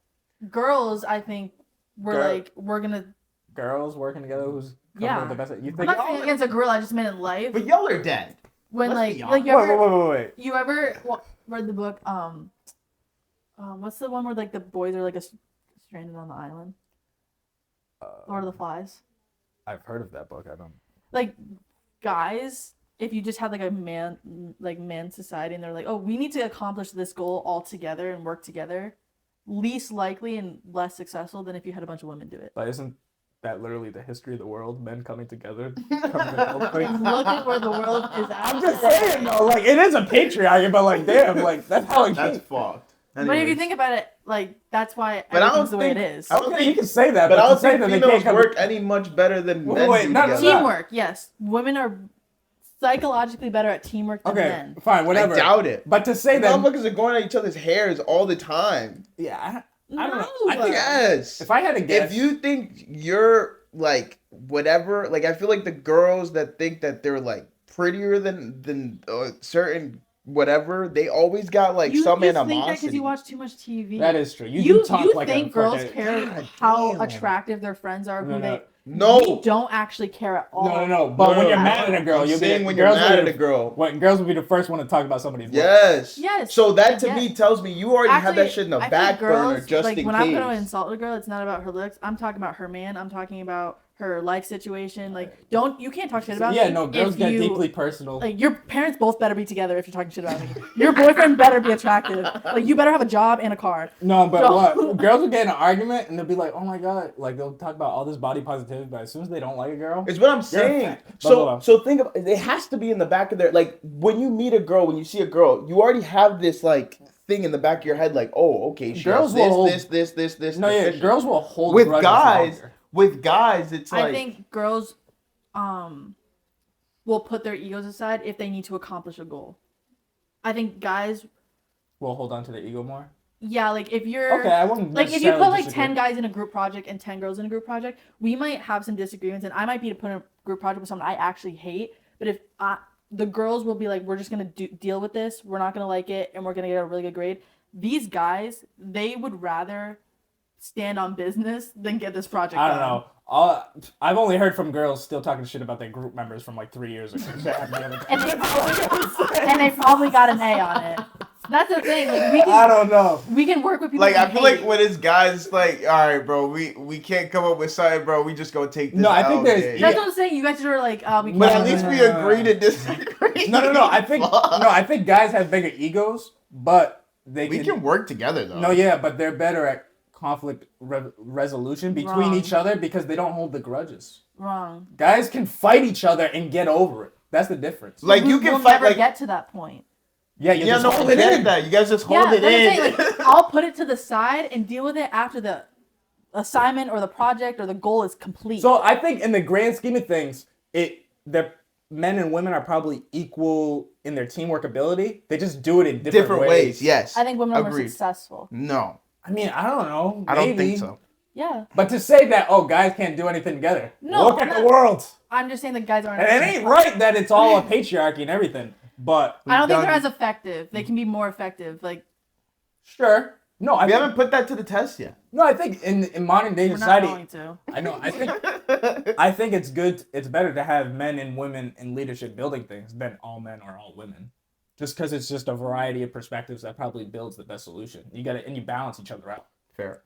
girls, I think, were Girl- like, "We're gonna." Girls working together, who's coming Yeah. with the best. You I'm think? not saying against a girl. I just meant in life. But y'all are dead. When let's like be like you Wait, ever wait. you ever read the book what's the one where like the boys are like stranded on the island? Lord of the Flies. I've heard of that book. I don't. Like guys, if you just had like a man society and they're like, oh, we need to accomplish this goal all together and work together, least likely and less successful than if you had a bunch of women do it. But isn't that literally the history of the world? Men coming together. Coming to help things? Look at where the world is at. I'm just saying though, like it is a patriarchy, but like damn, like that's how it That's came. fucked. But if you Anyways. think about it, like that's why But I everything's don't the way it think- is. I don't Okay, think- you can say that, But I to don't say think that they females can't come. work any much better than men Wait, do no, together. Teamwork, yes. Women are psychologically better at teamwork than Okay, men. fine, whatever. I doubt it. But to say that, Motherfuckers are going at each other's hairs all the time. yeah, I don't know. No. I think Yes. if I had to guess, If you think you're like whatever, like I feel like the girls that think that they're like prettier than certain whatever, they always got like You some just think that animosity. because you watch too much TV. that is true. You You do talk like think a girls fucking- care God how damn. attractive their friends are, who No, they No. we don't actually care at all. No. But when you're No. mad at a girl, I'm you'll saying be when you're girls mad will at be a girl. When girls will be the first one to talk about somebody's looks. Yes. Yes. So that to Yes. me tells me you already have that Actually, shit in the I back think girls, burner just like in when case. I'm gonna insult a girl, it's not about her looks. I'm talking about her man. I'm talking about her life situation. Like, you can't talk shit about Yeah, me. no, girls if get you, deeply personal. Like, your parents both better be together if you're talking shit about me. Your boyfriend better be attractive. Like, you better have a job and a car. No, but So- what? Girls will get in an argument and they'll be like, oh my god, like they'll talk about all this body positivity, but as soon as they don't like a girl, It's what I'm you're saying. fat. Blah, So think of it, has to be in the back of their, like, when you meet a girl, when you see a girl, you already have this like thing in the back of your head, like, oh, okay, she Girls has will this. no, yeah, deficient. girls will hold with grudges guys. longer. With guys, it's like I think girls will put their egos aside if they need to accomplish a goal. I think guys, Will hold on to their ego more. yeah, like if you're Okay, I wouldn't like if you put necessarily like disagree. 10 guys in a group project and 10 girls in a group project, we might have some disagreements, and I might be to put in a group project with someone I actually hate. But if the girls will be like, we're just gonna deal with this, we're not gonna like it, and we're gonna get a really good grade. These guys, they would rather stand on business than get this project I don't done. know. I've only heard from girls still talking shit about their group members from like 3 years ago. And they probably got an A on it. That's the thing. Like I don't know. we can work with people. Like, we I feel hate. like when it's guys, it's like, all right, bro, we can't come up with something, bro. We just gonna take this. No, I think there's- day. That's what I'm saying. You guys are like, we But can't. at least we agree to disagree. No. I think guys have bigger egos, but they We can work together though. No, yeah, but they're better at conflict resolution between Wrong. each other because they don't hold the grudges. Wrong. Guys can fight each other and get over it. That's the difference. Like, you can we'll fight, never like, get to that point. Yeah, you yeah, just no, hold it it ain't in. that. You guys just Yeah, hold it that's in. what I'm saying. Like, I'll put it to the side and deal with it after the assignment or the project or the goal is complete. So I think in the grand scheme of things, the men and women are probably equal in their teamwork ability. They just do it in different ways. I Yes. think women are more Agreed. successful. No, I mean, I don't know. I don't maybe. think so. Yeah. But to say that, oh, guys can't do anything together. No, Look I'm at the not- world. I'm just saying that guys aren't. And it ain't right that it's all a patriarchy and everything. But I don't think they're done- as effective. They can be more effective. Like, sure. No, We haven't put that to the test yet. No, I think in modern day we're not society, going to. I know. I think it's good. It's better to have men and women in leadership building things than all men or all women. Just because it's just a variety of perspectives that probably builds the best solution. You you balance each other out. Fair.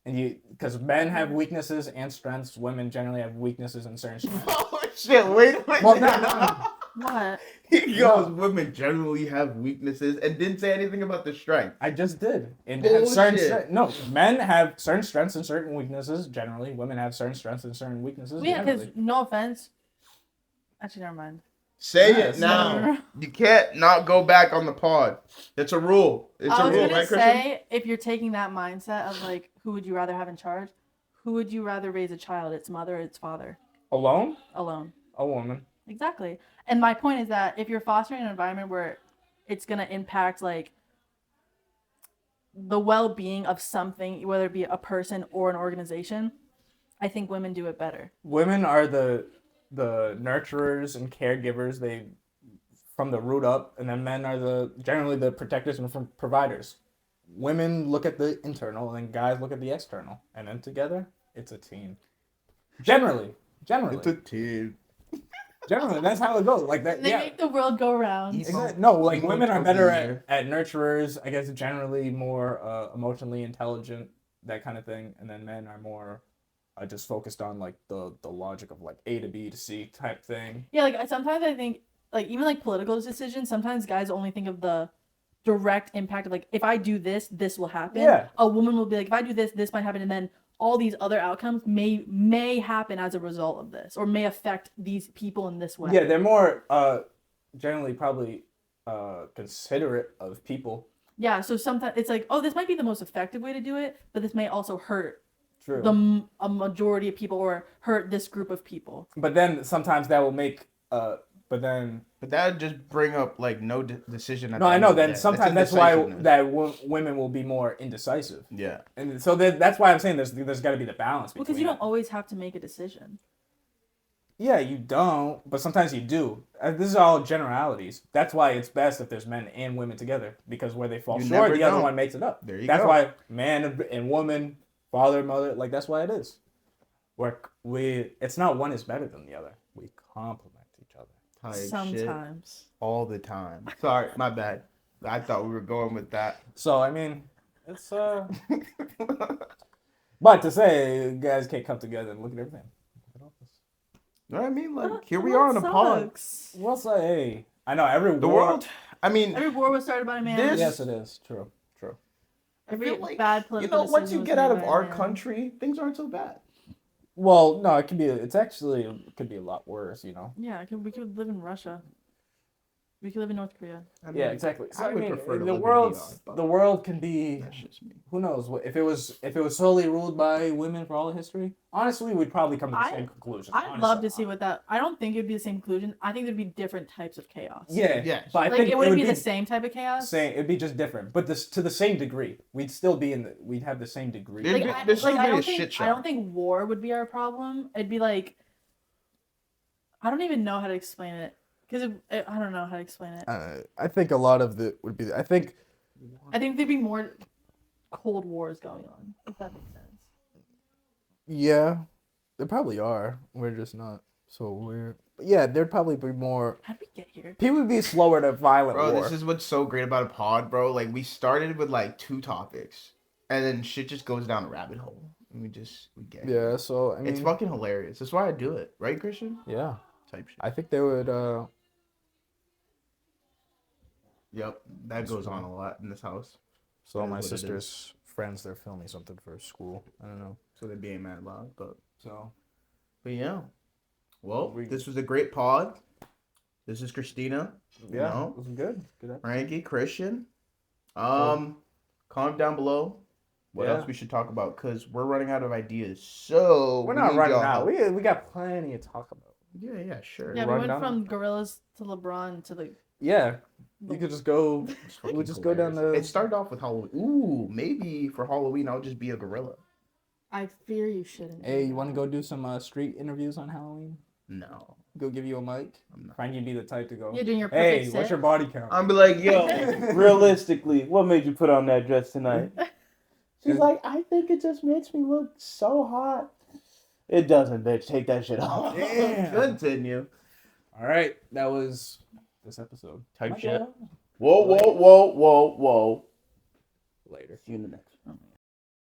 And because men have weaknesses and strengths, women generally have weaknesses and certain strengths. Oh shit! Wait a minute. Well, no. What? He goes, women generally have weaknesses, and didn't say anything about the strength. I just did. And have certain Bullshit. no, men have certain strengths and certain weaknesses. Generally, women have certain strengths and certain weaknesses. Well, yeah, because generally. no offense. Actually, never mind. Say Yes. it now. You can't not go back on the pod. It's a rule. It's I a was rule, gonna right, Christian? say, if you're taking that mindset of like, who would you rather have in charge? Who would you rather raise a child? Its mother or its father? Alone, Alone. a woman. Exactly. And my point is that if you're fostering an environment where it's gonna impact like the well-being of something, whether it be a person or an organization, I think women do it better. Women are the nurturers and caregivers. They from the root up, and then men are generally the protectors and providers. Women look at the internal, and then guys look at the external, and then together it's a team. Generally, It's a team. generally that's how it goes. Like that. They Yeah. make the world go round. Exactly. No, like Emo women are trophy better here. at nurturers. I guess generally more emotionally intelligent, that kind of thing, and then men are more just focused on like the logic of like A to B to C type thing. Yeah, like sometimes I think like even like political decisions, sometimes guys only think of the direct impact of like if I do this, this will happen. Yeah. A woman will be like, if I do this, this might happen, and then all these other outcomes may happen as a result of this, or may affect these people in this way. Yeah, they're more generally probably considerate of people. Yeah, so sometimes it's like, oh, this might be the most effective way to do it, but this may also hurt True. a majority of people or hurt this group of people. But then sometimes that will make but that would just bring up like no decision. At no, the I end know. of the Then day. sometimes It's that's why indecisiveness. women will be more indecisive, Yeah. and so that's why I'm saying there's got to be the balance between. Because you don't it. always have to make a decision. Yeah, you don't, but sometimes you do. This is all generalities. That's why it's best if there's men and women together, because where they fall You short, never the other know. one makes it up. There you That's go. why man and woman, father, mother, like that's why it is. It's not one is better than the other. We complement each other. Type shit Sometimes. all the time. Sorry, my bad. I thought we were going with that. So I mean, it's but to say guys can't come together and look at everything. You know what I mean? Like, here we are on a pod. Well, say, hey, I know every The war. world, I mean, Every war was started by a man. This- Yes, it is. True. I Every feel like, bad you political know, once decision you was get made out of by a our man. country, things aren't so bad. Well, no, it could be. It's actually it could be a lot worse. You know. Yeah, we could live in Russia. We could live in North Korea. I Yeah, mean, exactly. So, I I would mean, prefer to the live world, in DR, but the world can be. that's just me. Who knows? If it was solely ruled by women for all of history, honestly, we'd probably come to the same conclusion. I'd love to see what that. I don't think it'd be the same conclusion. I think there'd be different types of chaos. Yeah, Yes. but I Like think it wouldn't be the same type of chaos. It'd be just different, but this to the same degree. We'd still be we'd have the same degree. It'd Like, There's still I be a don't shit think show. I don't think war would be our problem. It'd be like I don't even know how to explain it because I don't know how to explain it. I think a lot of it would be. I think there'd be more cold wars going on. If that makes sense. yeah, there probably are. We're just not so aware. But yeah, there'd probably be more. How'd we get here? People would be slower to violent Bro, war. this is what's so great about a pod, bro. Like, we started with like 2 topics, and then shit just goes down a rabbit hole, and we get here. Yeah, so I mean, It's fucking hilarious. That's why I do it, right, Christian? yeah. Type shit. I think they would. Yep, that goes on a lot in this house. So That is my what it sister's friends, they're filming something for school. I don't know. So they're being mad loud, but So yeah. Well, We- this was a great pod. This is Cristina. You yeah, know, it was good. Good episode. Frankie, Christian. Comment down below what Yeah. else we should talk about, because we're running out of ideas. So We're we not need running y'all out. help. We got plenty to talk about. Yeah, sure. Yeah, we run went down from gorillas to LeBron to like. Yeah, you could just go. It's We'll fucking just go down hilarious. the. It started off with Halloween. Ooh, maybe for Halloween I'll just be a gorilla. I fear you shouldn't. Hey, you want to go do some street interviews on Halloween? No, Go give you a mic. I'm not. Frankie be the type to go. You're doing your perfect Hey, what's set. your body count? I'm be like, yo, Realistically, what made you put on that dress tonight? She's like, I think it just makes me look so hot. It doesn't, bitch. Take that shit off. Damn. Continue. All right, that was this episode. Type Might shit. go Whoa. Later. See you in the next one.